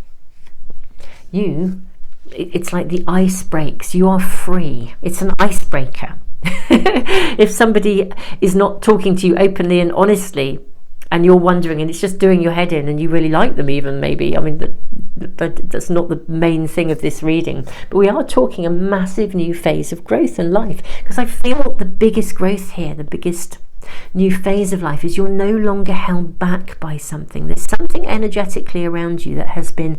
it's like the ice breaks. You are free. It's an icebreaker. If somebody is not talking to you openly and honestly, and you're wondering, and it's just doing your head in, and you really like them even, maybe, I mean, that's not the main thing of this reading, but we are talking a massive new phase of growth in life, because I feel the biggest growth here, the biggest new phase of life, is you're no longer held back by something. There's something energetically around you that has been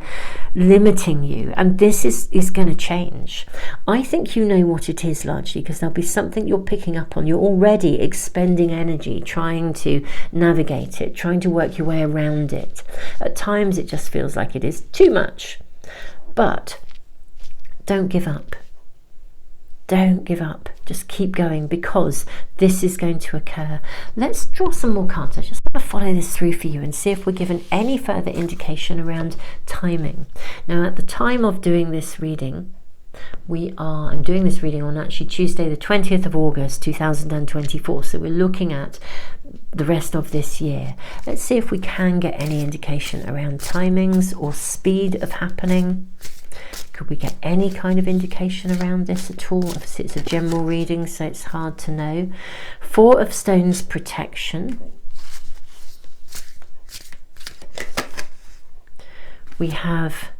limiting you, and this is going to change. I think you know what it is, largely, because there'll be something you're picking up on. You're already expending energy trying to navigate it, trying to work your way around it. At times it just feels like it is too much, but don't give up. Don't give up. Just keep going, because this is going to occur. Let's draw some more cards. I just want to follow this through for you and see if we're given any further indication around timing. Now, at the time of doing this reading, I'm doing this reading on actually Tuesday the 20th of August 2024, so we're looking at the rest of this year. Let's see if we can get any indication around timings or speed of happening. Could we get any kind of indication around this at all? Obviously it's a general reading, so it's hard to know. Four of Stones, protection. We have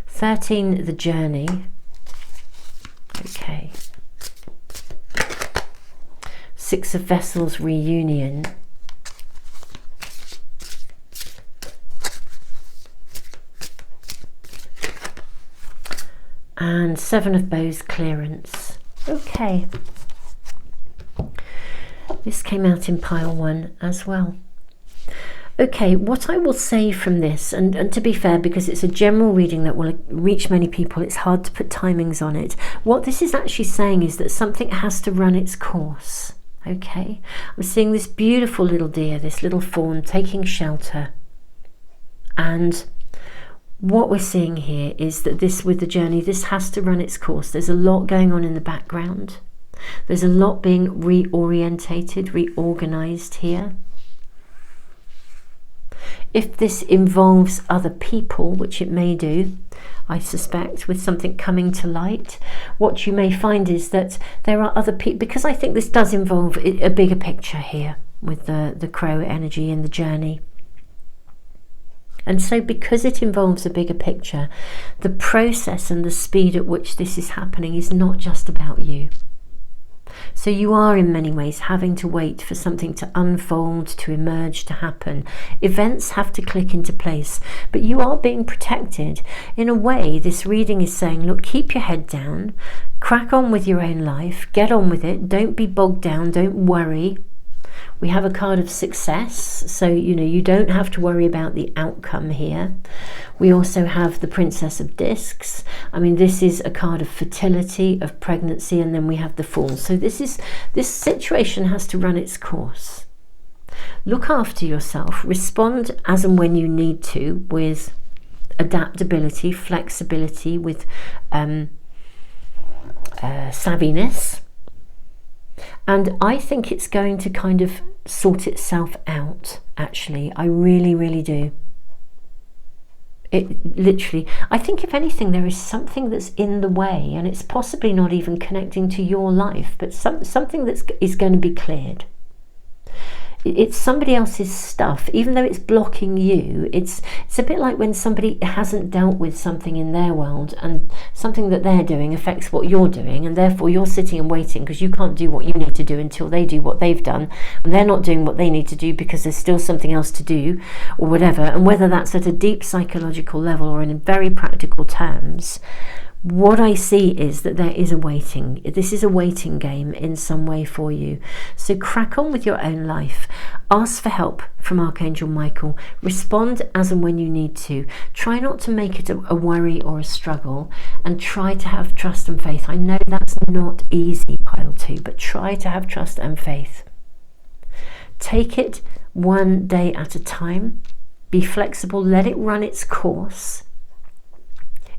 13, the journey. Okay. 6 of Vessels, reunion. And 7 of Bows, clearance. Okay. This came out in pile 1 as well. Okay, what I will say from this, and to be fair, because it's a general reading that will reach many people, it's hard to put timings on it. What this is actually saying is that something has to run its course. Okay, I'm seeing this beautiful little deer, this little fawn taking shelter, and what we're seeing here is that this, with the journey, this has to run its course. There's a lot going on in the background. There's a lot being reorientated, reorganized here. If this involves other people, which it may do, I suspect, with something coming to light, what you may find is that there are other people, because I think this does involve a bigger picture here with the crow energy and the journey. And so because it involves a bigger picture, the process and the speed at which this is happening is not just about you. So you are in many ways having to wait for something to unfold, to emerge, to happen. Events have to click into place, but you are being protected. In a way, this reading is saying, look, keep your head down, crack on with your own life, get on with it, don't be bogged down, don't worry. We have a card of success, so you don't have to worry about the outcome here. We also have the Princess of Discs. I mean, this is a card of fertility, of pregnancy, and then we have the Fool. So this situation has to run its course. Look after yourself, respond as and when you need to with adaptability, flexibility, with savviness. And I think it's going to kind of sort itself out, actually. I really, really do. It literally, I think if anything, there is something that's in the way, and it's possibly not even connecting to your life, but something that is going to be cleared. It's somebody else's stuff, even though it's blocking you. It's a bit like when somebody hasn't dealt with something in their world, and something that they're doing affects what you're doing, and therefore you're sitting and waiting because you can't do what you need to do until they do what they've done, and they're not doing what they need to do because there's still something else to do, or whatever. And whether that's at a deep psychological level or in very practical terms, what I see is that there is a waiting. This is a waiting game in some way for you. So crack on with your own life. Ask for help from Archangel Michael. Respond as and when you need to. Try not to make it a worry or a struggle, and try to have trust and faith. I know that's not easy, pile 2, but try to have trust and faith. Take it one day at a time. Be flexible. Let it run its course.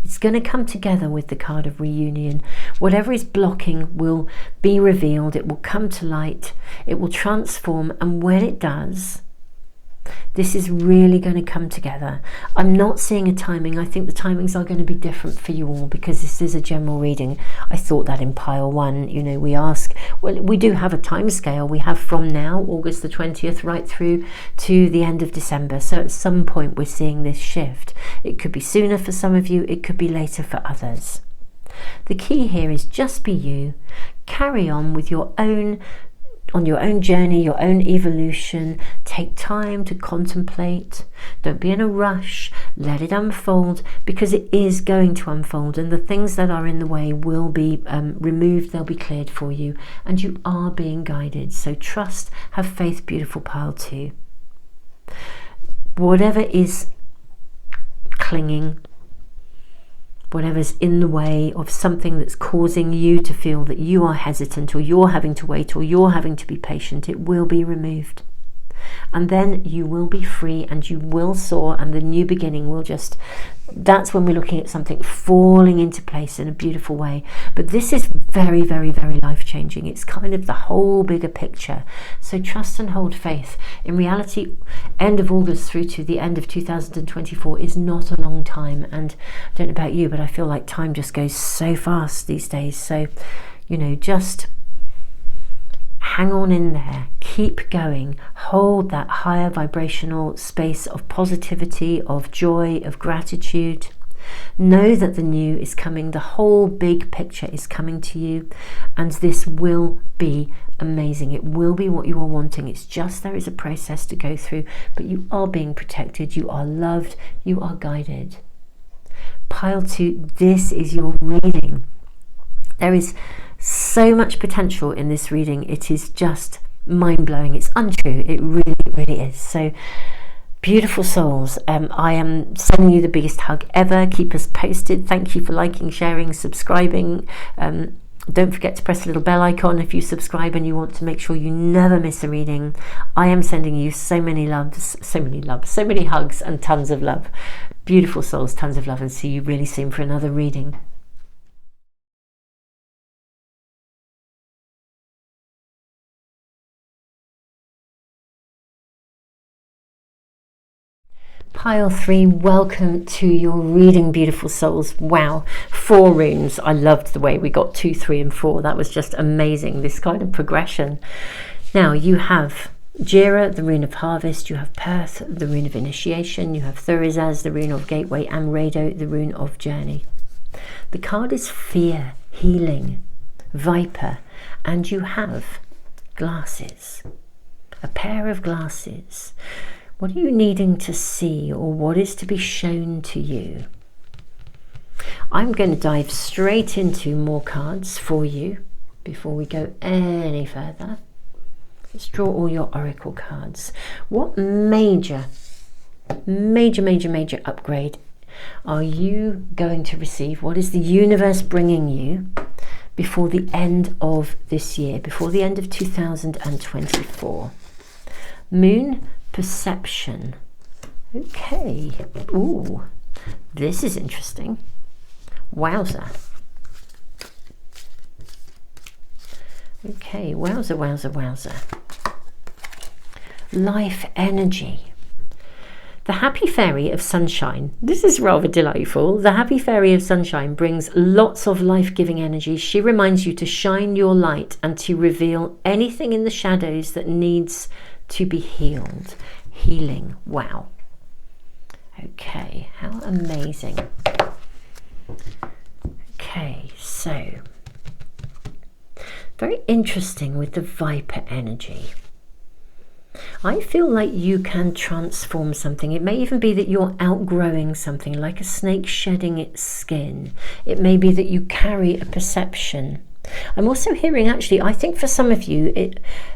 It's going to come together with the card of reunion. Whatever is blocking will be revealed. It will come to light. It will transform. And when it does, this is really going to come together. I'm not seeing a timing. I think the timings are going to be different for you all because this is a general reading. I thought that in pile 1, we ask, well, we do have a time scale. We have from now, August the 20th, right through to the end of December. So at some point we're seeing this shift. It could be sooner for some of you. It could be later for others. The key here is just be you. Carry on with your own journey, your own evolution. Take time to contemplate. Don't be in a rush. Let it unfold, because it is going to unfold, and the things that are in the way will be removed. They'll be cleared for you, and you are being guided. So trust, have faith, beautiful pile 2. Whatever is clinging, whatever's in the way of something that's causing you to feel that you are hesitant, or you're having to wait, or you're having to be patient, it will be removed. And then you will be free, and you will soar, and the new beginning will just, that's when we're looking at something falling into place in a beautiful way. But this is very, very, very life-changing. It's kind of the whole bigger picture. So trust and hold faith. In reality, end of August through to the end of 2024 is not a long time. And I don't know about you, but I feel like time just goes so fast these days. So, just hang on in there, keep going, hold that higher vibrational space of positivity, of joy, of gratitude. Know that the new is coming, the whole big picture is coming to you, and this will be amazing. It will be what you are wanting. It's just there is a process to go through, but you are being protected, you are loved, you are guided. Pile 2, this is your reading. There is so much potential in this reading. It is just mind-blowing. It's untrue. It really, really is. So, beautiful souls, I am sending you the biggest hug ever. Keep us posted. Thank you for liking, sharing, subscribing. Don't forget to press the little bell icon if you subscribe and you want to make sure you never miss a reading. I am sending you so many hugs and tons of love. Beautiful souls, tons of love, and see you really soon for another reading. Pile 3, welcome to your reading, beautiful souls. Wow, 4 runes. I loved the way we got 2, 3 and 4. That was just amazing, this kind of progression. Now you have Jira, the rune of harvest, you have Perth, the rune of initiation, you have Thurizaz, the rune of gateway, and Rado, the rune of journey. The card is fear, healing, viper, and you have glasses, a pair of glasses. What are you needing to see, or what is to be shown to you? I'm going to dive straight into more cards for you before we go any further. Let's draw all your oracle cards. What major upgrade are you going to receive? What is the universe bringing you before the end of this year, before the end of 2024? Moon, perception. Okay. Ooh, this is interesting. Wowza. Okay, wowza, wowza, wowza. Life energy. The happy fairy of sunshine. This is rather delightful. The happy fairy of sunshine brings lots of life-giving energy. She reminds you to shine your light and to reveal anything in the shadows that needs to be healed. Healing. Wow. Okay, how amazing. Okay, so very interesting with the viper energy. I feel like you can transform something. It may even be that you're outgrowing something, like a snake shedding its skin. It may be that you carry a perception. I'm also hearing, actually, I think for some of you,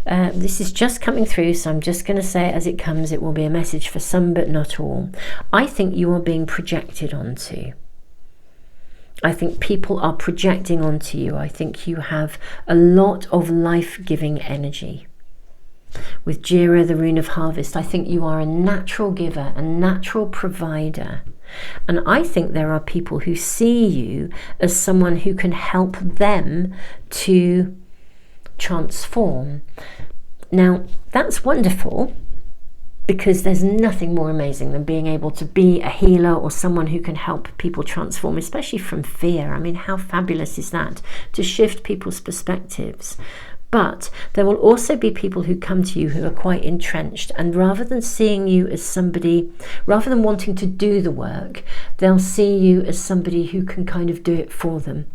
this is just coming through, so I'm just going to say it as it comes. It will be a message for some, but not all. I think you are being projected onto. I think people are projecting onto you. I think you have a lot of life-giving energy. With Jira, the rune of harvest, I think you are a natural giver, a natural provider. And I think there are people who see you as someone who can help them to transform. Now, that's wonderful, because there's nothing more amazing than being able to be a healer or someone who can help people transform, especially from fear. I mean, how fabulous is that, to shift people's perspectives? But there will also be people who come to you who are quite entrenched, and rather than seeing you as somebody, rather than wanting to do the work, they'll see you as somebody who can kind of do it for them.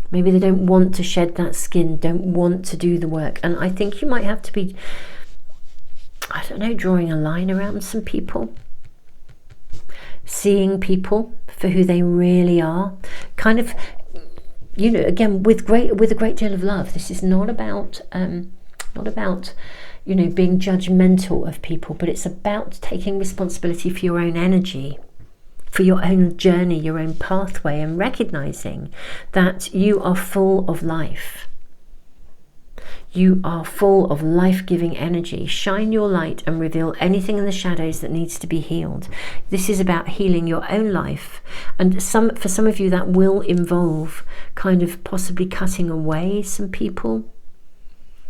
Maybe they don't want to shed that skin, don't want to do the work. And I think you might have to be, I don't know, drawing a line around some people, seeing people for who they really are, kind of, you know, again, with a great deal of love. This is not about you know, being judgmental of people, but it's about taking responsibility for your own energy, for your own journey, your own pathway, and recognizing that you are full of life. You are full of life-giving energy. Shine your light and reveal anything in the shadows that needs to be healed. This is about healing your own life. And for some of you, that will involve kind of possibly cutting away some people.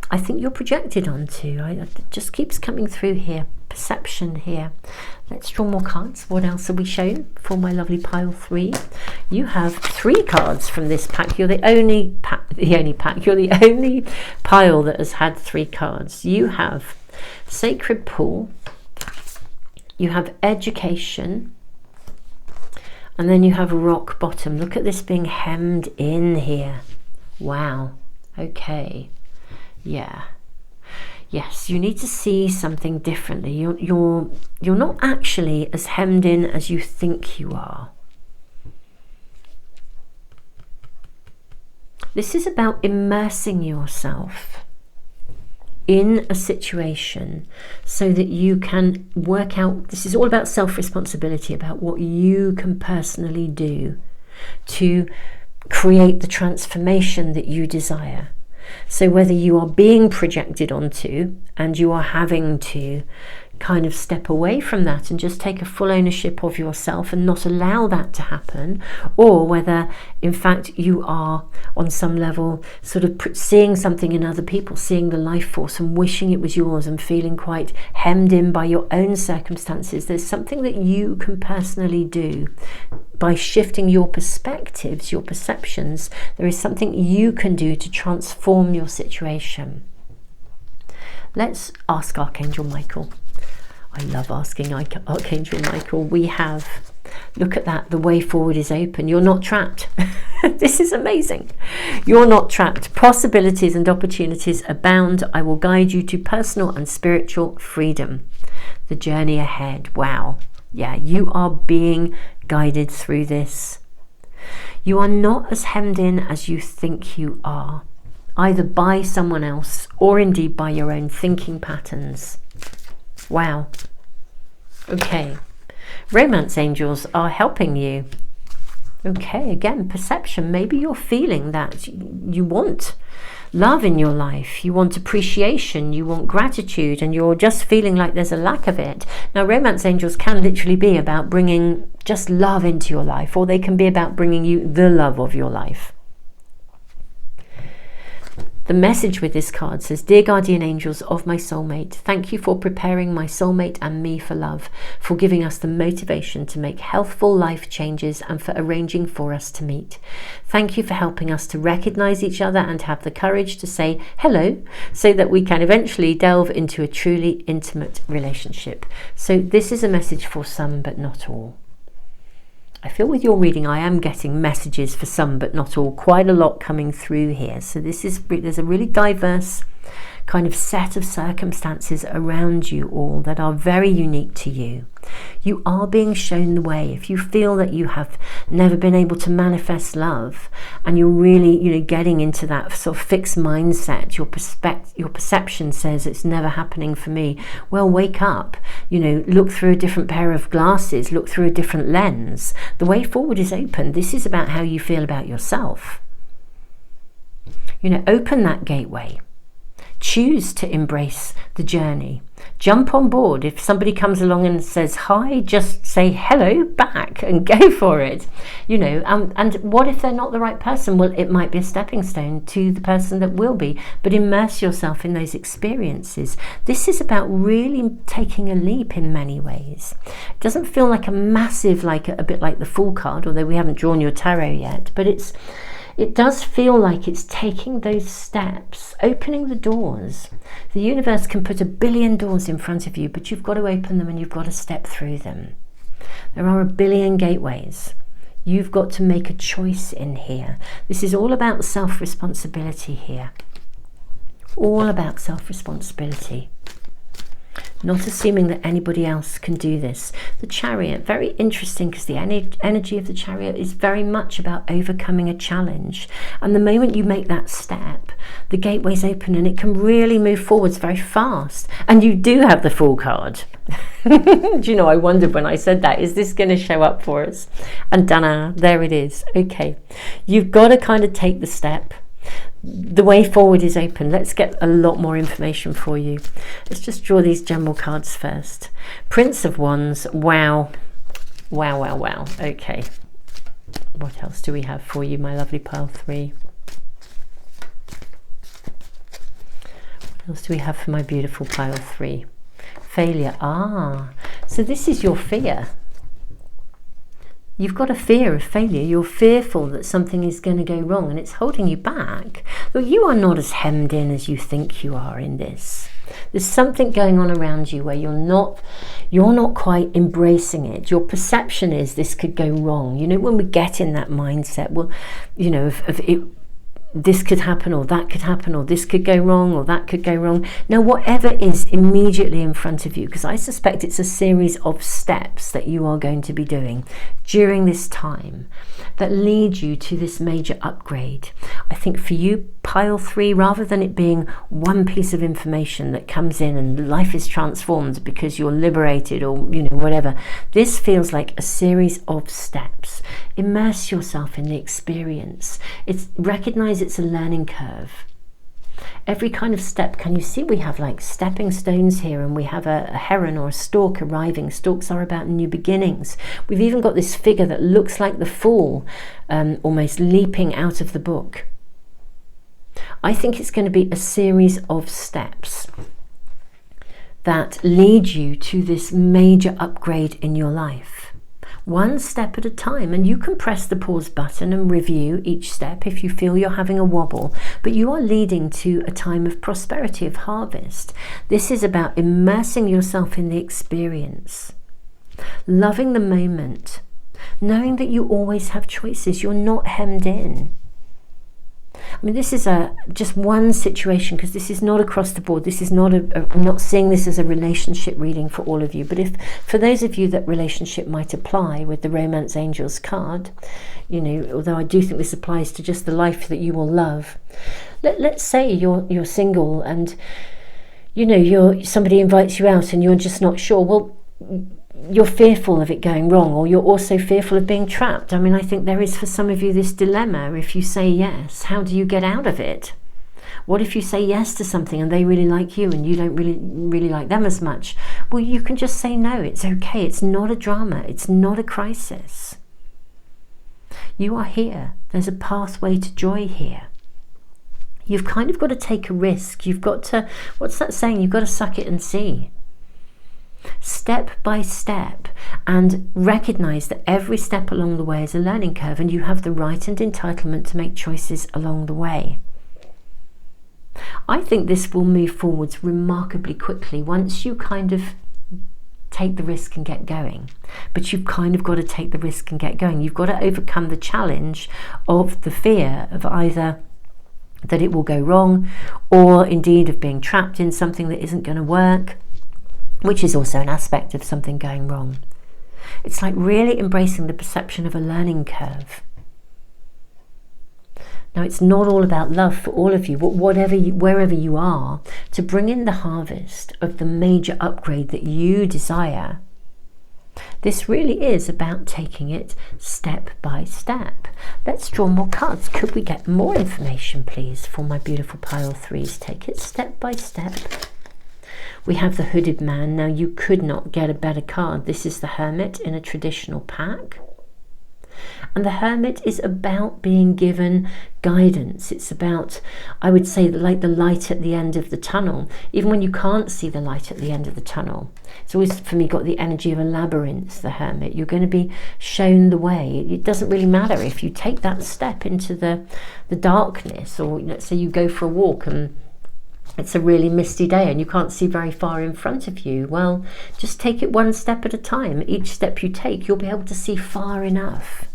I think you're projected onto. It just keeps coming through here. Perception here. Let's draw more cards. What else are we shown for my lovely pile 3? You have 3 cards from this pack. You're the only You're the only pile that has had 3 cards. You have Sacred Pool. You have Education. And then you have Rock Bottom. Look at this being hemmed in here. Wow. Okay. Yeah. Yes, you need to see something differently. You're not actually as hemmed in as you think you are. This is about immersing yourself in a situation so that you can work out. This is all about self-responsibility, about what you can personally do to create the transformation that you desire. So whether you are being projected onto and you are having to, kind of step away from that and just take a full ownership of yourself and not allow that to happen, or whether in fact you are on some level sort of seeing something in other people, seeing the life force and wishing it was yours and feeling quite hemmed in by your own circumstances. There's something that you can personally do by shifting your perspectives, your perceptions. There is something you can do to transform your situation. Let's ask Archangel Michael. I love asking Archangel Michael. We have, look at that, the way forward is open. You're not trapped. This is amazing. You're not trapped. Possibilities and opportunities abound. I will guide you to personal and spiritual freedom. The journey ahead. Wow. Yeah, you are being guided through this. You are not as hemmed in as you think you are, either by someone else or indeed by your own thinking patterns. Wow. Okay. Romance angels are helping you. Okay, again, perception. Maybe you're feeling that you want love in your life, you want appreciation, you want gratitude, and you're just feeling like there's a lack of it. Now, romance angels can literally be about bringing just love into your life, or they can be about bringing you the love of your life. The message with this card says, Dear guardian angels of my soulmate, thank you for preparing my soulmate and me for love, for giving us the motivation to make healthful life changes, and for arranging for us to meet. Thank you for helping us to recognize each other and have the courage to say hello, so that we can eventually delve into a truly intimate relationship. So this is a message for some, but not all. I feel with your reading I am getting messages for some but not all, quite a lot coming through here. So there's a really diverse kind of set of circumstances around you all that are very unique to you. You are being shown the way. If you feel that you have never been able to manifest love, and you're really, getting into that sort of fixed mindset, your perception says it's never happening for me. Well, wake up, look through a different pair of glasses, look through a different lens. The way forward is open. This is about how you feel about yourself. Open that gateway. Choose to embrace the journey. Jump on board. If somebody comes along and says hi, just say hello back and go for it. And what if they're not the right person? Well, it might be a stepping stone to the person that will be, but immerse yourself in those experiences. This is about really taking a leap in many ways. It doesn't feel like a massive, a bit like the Fool card, although we haven't drawn your tarot yet, but it does feel like it's taking those steps, opening the doors. The universe can put 1 billion doors in front of you, but you've got to open them and you've got to step through them. There are 1 billion gateways. You've got to make a choice in here. This is all about self-responsibility here. All about self-responsibility. Not assuming that anybody else can do this. The Chariot, very interesting, because the energy of the Chariot is very much about overcoming a challenge. And the moment you make that step, the gateway's open and it can really move forwards very fast. And you do have the Fool card. Do I wondered when I said that, is this going to show up for us? And ta-da, there it is. Okay, you've got to kind of take the step. The way forward is open. Let's get a lot more information for you. Let's just draw these general cards first. Prince of Wands. Wow. Wow, wow, wow. Okay. What else do we have for you, my lovely pile 3? What else do we have for my beautiful pile 3? Failure. So this is your fear. You've got a fear of failure. You're fearful that something is going to go wrong and it's holding you back. But you are not as hemmed in as you think you are in this. There's something going on around you where you're not quite embracing it. Your perception is this could go wrong. When we get in that mindset, well, of it, this could happen or that could happen, or this could go wrong or that could go wrong. Now, whatever is immediately in front of you, because I suspect it's a series of steps that you are going to be doing during this time that lead you to this major upgrade. I think for you, pile 3, rather than it being one piece of information that comes in and life is transformed because you're liberated or whatever, this feels like a series of steps. Immerse yourself in the experience. Recognize it's a learning curve. Every kind of step, can you see we have like stepping stones here, and we have a heron or a stork arriving. Storks are about new beginnings. We've even got this figure that looks like the Fool, almost leaping out of the book. I think it's going to be a series of steps that lead you to this major upgrade in your life. One step at a time, and you can press the pause button and review each step if you feel you're having a wobble, but you are leading to a time of prosperity, of harvest. This is about immersing yourself in the experience, loving the moment, knowing that you always have choices. You're not hemmed in. I mean, this is just one situation, because this is not across the board. This is not I'm not seeing this as a relationship reading for all of you. But if for those of you that relationship might apply with the Romance Angels card, you know, although I do think this applies to just the life that you will love. Let's say you're single, and you know somebody invites you out and you're just not sure. Well, you're fearful of it going wrong, or you're also fearful of being trapped. I mean, I think there is for some of you this dilemma. If you say yes, how do you get out of it? What if you say yes to something and they really like you and you don't really like them as much? Well, you can just say no. It's okay. It's not a drama. It's not a crisis. You are here. There's a pathway to joy here. You've kind of got to take a risk. You've got to, what's that saying? You've got to suck it and see. Step by step, and recognize that every step along the way is a learning curve, and you have the right and entitlement to make choices along the way. I think this will move forwards remarkably quickly once you kind of take the risk and get going. But you've kind of got to take the risk and get going. You've got to overcome the challenge of the fear of either that it will go wrong, or indeed of being trapped in something that isn't going to work, which is also an aspect of something going wrong. It's like really embracing the perception of a learning curve. Now, it's not all about love for all of you, but wherever you are, to bring in the harvest of the major upgrade that you desire. This really is about taking it step by step. Let's draw more cards. Could we get more information, please, for my beautiful pile threes? Take it step by step. We have the Hooded Man. Now, you could not get a better card. This is the Hermit in a traditional pack. And the Hermit is about being given guidance. It's about, I would say, like the light at the end of the tunnel. Even when you can't see the light at the end of the tunnel. It's always, for me, got the energy of a labyrinth, the Hermit. You're going to be shown the way. It doesn't really matter if you take that step into the darkness, or let's say you go for a walk and it's a really misty day and you can't see very far in front of you. Well, just take it one step at a time. Each step you take, you'll be able to see far enough.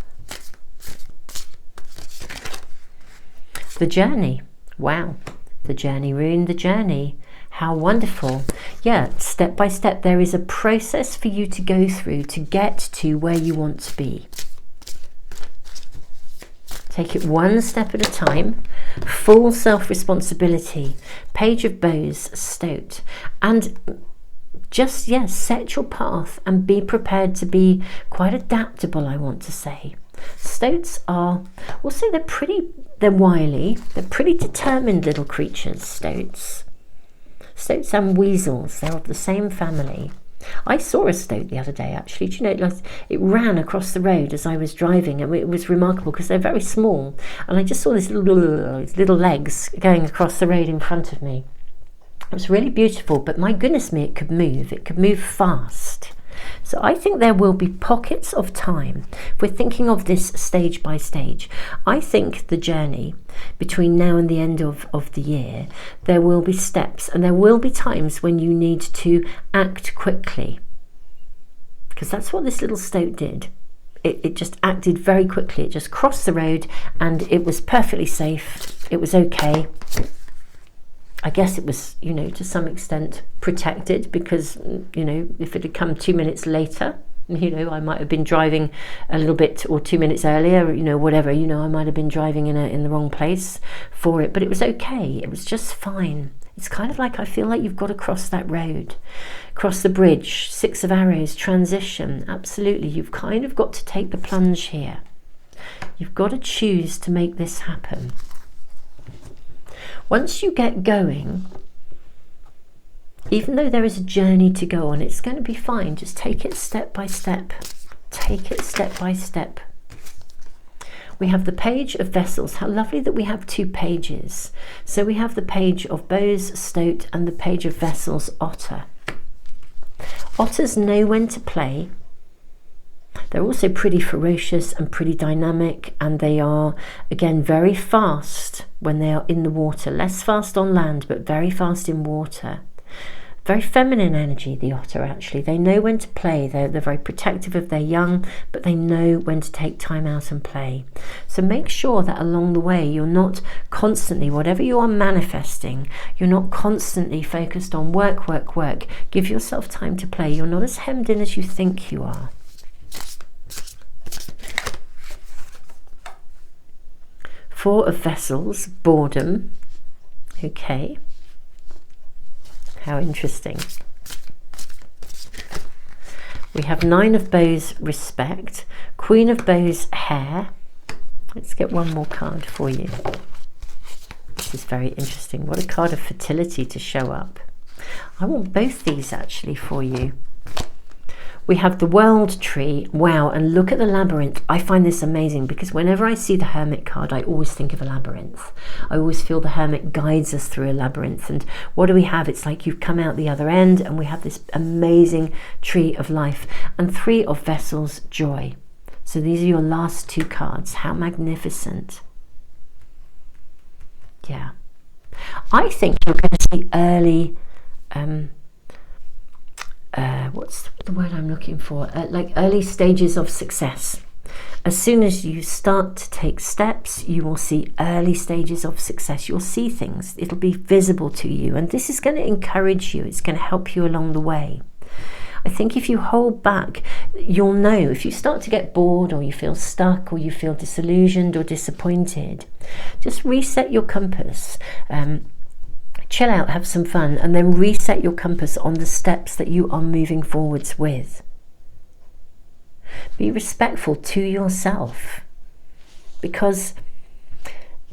The Journey. Wow. The Journey rune, the Journey. How wonderful. Yeah, step by step, there is a process for you to go through to get to where you want to be. Take it one step at a time. Full self-responsibility. Page of Bows, Stoat. And just, yes, set your path and be prepared to be quite adaptable, I want to say. Stoats are also, they're wily. They're pretty determined little creatures, Stoats. Stoats and weasels, they're of the same family. I saw a stoat the other day, actually. Do you know, it ran across the road as I was driving, and it was remarkable because they're very small. And I just saw these little legs going across the road in front of me. It was really beautiful, but my goodness me, it could move. It could move fast. So I think there will be pockets of time. If we're thinking of this stage by stage, I think the journey between now and the end of the year, there will be steps, and there will be times when you need to act quickly. Because that's what this little stoat did. It just acted very quickly. It just crossed the road and it was perfectly safe. It was okay. I guess it was, you know, to some extent protected, because, you know, if it had come 2 minutes later, you know, I might have been driving a little bit, or 2 minutes earlier, you know, whatever, you know, I might have been driving in the wrong place for it, but it was okay. It was just fine. It's kind of like, I feel like you've got to cross that road, cross the bridge, 6 of Arrows, transition. Absolutely. You've kind of got to take the plunge here. You've got to choose to make this happen. Once you get going, even though there is a journey to go on, it's going to be fine. Just take it step by step. Take it step by step. We have the Page of Vessels. How lovely that we have 2 pages. So we have the Page of Bows, Stoat, and the Page of Vessels, Otter. Otters know when to play. They're also pretty ferocious and pretty dynamic, and they are, again, very fast when they are in the water. Less fast on land, but very fast in water. Very feminine energy, the otter, actually. They know when to play. They're very protective of their young, but they know when to take time out and play. So make sure that along the way you're not constantly, whatever you are manifesting, you're not constantly focused on work, work, work. Give yourself time to play. You're not as hemmed in as you think you are. Four of Vessels, boredom. Okay. How interesting. We have 9 of Bows, respect. Queen of Bows, hair. Let's get one more card for you. This is very interesting. What a card of fertility to show up. I want both these actually for you. We have the World Tree. Wow, and look at the labyrinth. I find this amazing because whenever I see the Hermit card, I always think of a labyrinth. I always feel the Hermit guides us through a labyrinth. And what do we have? It's like you've come out the other end and we have this amazing tree of life. And 3 of Vessels, joy. So these are your last 2 cards. How magnificent. Yeah. I think you're going to see early... what's the word I'm looking for? Like early stages of success. As soon as you start to take steps, you will see early stages of success. You'll see things. It'll be visible to you. And this is going to encourage you. It's going to help you along the way. I think if you hold back, you'll know. If you start to get bored or you feel stuck or you feel disillusioned or disappointed, just reset your compass. Chill out, have some fun, and then reset your compass on the steps that you are moving forwards with. Be respectful to yourself, because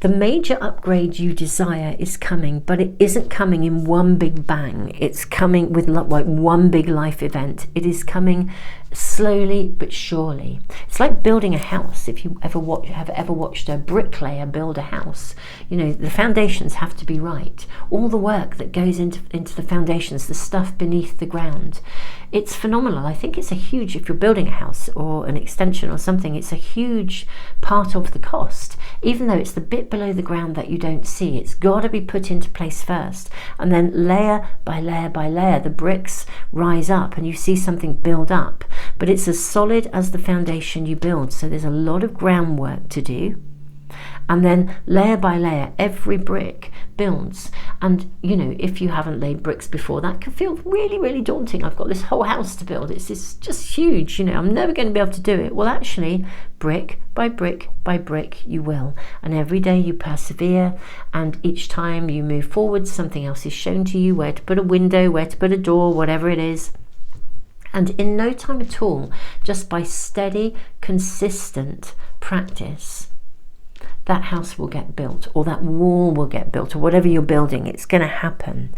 the major upgrade you desire is coming, but it isn't coming in one big bang. It's coming with like one big life event. It is coming slowly but surely. It's like building a house. If you have ever watched a bricklayer build a house, you know, the foundations have to be right. All the work that goes into the foundations, the stuff beneath the ground, it's phenomenal. I think it's a huge, if you're building a house or an extension or something, it's a huge part of the cost. Even though it's the bit below the ground that you don't see, it's got to be put into place first. And then layer by layer by layer, the bricks rise up and you see something build up. But it's as solid as the foundation you build. So there's a lot of groundwork to do. And then layer by layer, every brick builds. And, you know, if you haven't laid bricks before, that can feel really, really daunting. I've got this whole house to build. It's just huge. You know, I'm never going to be able to do it. Well, actually, brick by brick by brick, you will. And every day you persevere. And each time you move forward, something else is shown to you, where to put a window, where to put a door, whatever it is. And in no time at all, just by steady, consistent practice, that house will get built, or that wall will get built, or whatever you're building, it's going to happen.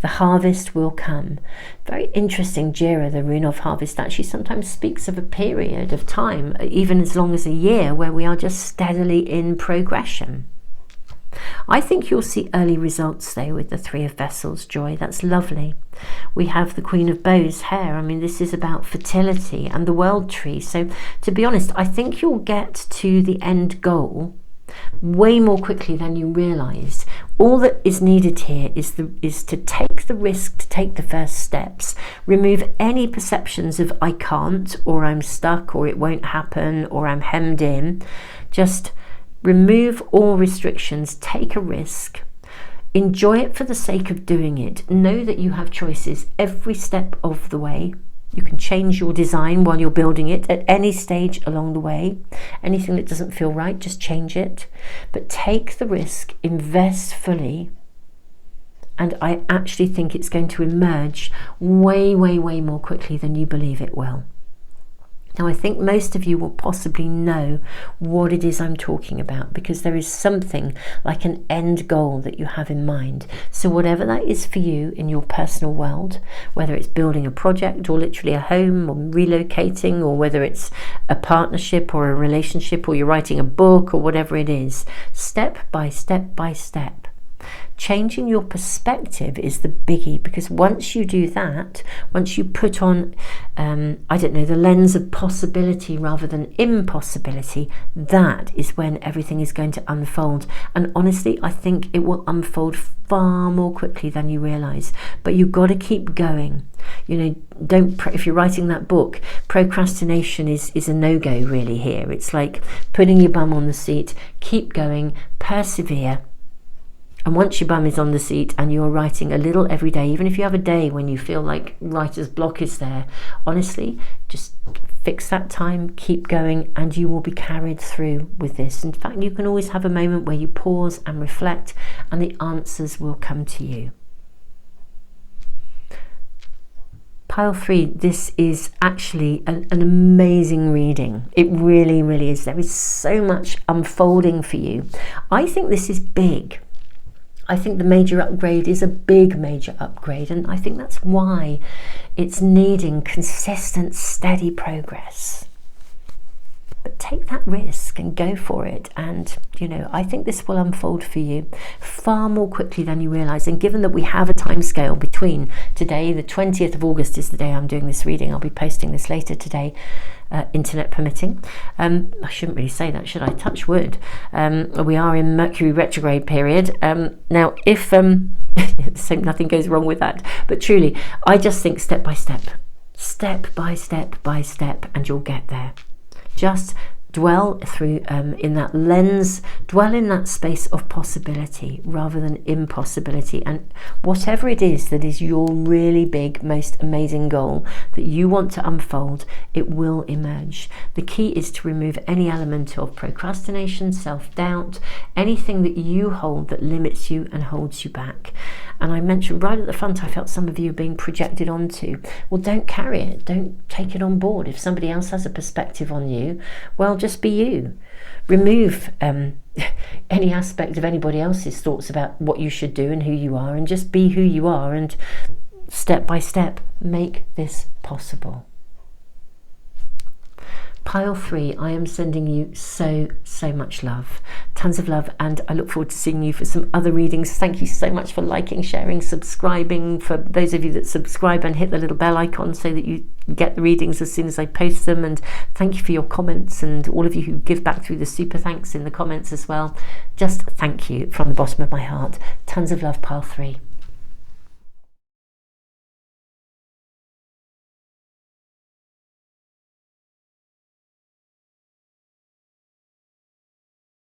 The harvest will come. Very interesting. Jira, the rune of harvest, actually sometimes speaks of a period of time, even as long as a year, where we are just steadily in progression. I think you'll see early results though with the 3 of Vessels, joy. That's lovely. We have the Queen of Bows, hair. I mean, this is about fertility, and the World Tree. So to be honest, I think you'll get to the end goal way more quickly than you realize. All that is needed here is to take the risk, to take the first steps, remove any perceptions of I can't, or I'm stuck, or it won't happen, or I'm hemmed in. Just remove all restrictions, take a risk, enjoy it for the sake of doing it. Know that you have choices every step of the way. You can change your design while you're building it at any stage along the way. Anything that doesn't feel right, just change it. But take the risk, invest fully. And I actually think it's going to emerge way, way, way more quickly than you believe it will. Now, I think most of you will possibly know what it is I'm talking about, because there is something like an end goal that you have in mind. So whatever that is for you in your personal world, whether it's building a project or literally a home or relocating, or whether it's a partnership or a relationship, or you're writing a book or whatever it is, step by step by step, changing your perspective is the biggie, because once you do that, once you put on, I don't know, the lens of possibility rather than impossibility, that is when everything is going to unfold. And honestly, I think it will unfold far more quickly than you realize. But you've got to keep going. You know, if you're writing that book, procrastination is a no-go really here. It's like putting your bum on the seat, keep going, persevere. And once your bum is on the seat and you're writing a little every day, even if you have a day when you feel like writer's block is there, honestly, just fix that time, keep going, and you will be carried through with this. In fact, you can always have a moment where you pause and reflect, and the answers will come to you. Pile 3, this is actually an amazing reading. It really, really is. There is so much unfolding for you. I think this is big. I think the major upgrade is a big major upgrade, and I think that's why it's needing consistent, steady progress. But take that risk and go for it, and you know, I think this will unfold for you far more quickly than you realise. And given that we have a time scale between today, the 20th of August is the day I'm doing this reading, I'll be posting this later today, internet permitting. I shouldn't really say that, should I? Touch wood. We are in Mercury retrograde period. Now, if so nothing goes wrong with that, but truly, I just think step by step, step by step by step, and you'll get there. Just dwell through in that lens, dwell in that space of possibility rather than impossibility, and whatever it is that is your really big, most amazing goal that you want to unfold, it will emerge. The key is to remove any element of procrastination, self-doubt, anything that you hold that limits you and holds you back. And I mentioned right at the front, I felt some of you being projected onto. Well, don't carry it, don't take it on board. If somebody else has a perspective on you, well, just be you. Remove any aspect of anybody else's thoughts about what you should do and who you are, and just be who you are, and step by step make this possible. Pile 3, I am sending you so much love, tons of love, and I look forward to seeing you for some other readings. Thank you so much for liking, sharing, subscribing. For those of you that subscribe and hit the little bell icon so that you get the readings as soon as I post them, and thank you for your comments, and all of you who give back through the super thanks in the comments as well. Just thank you from the bottom of my heart. Tons of love, Pile 3.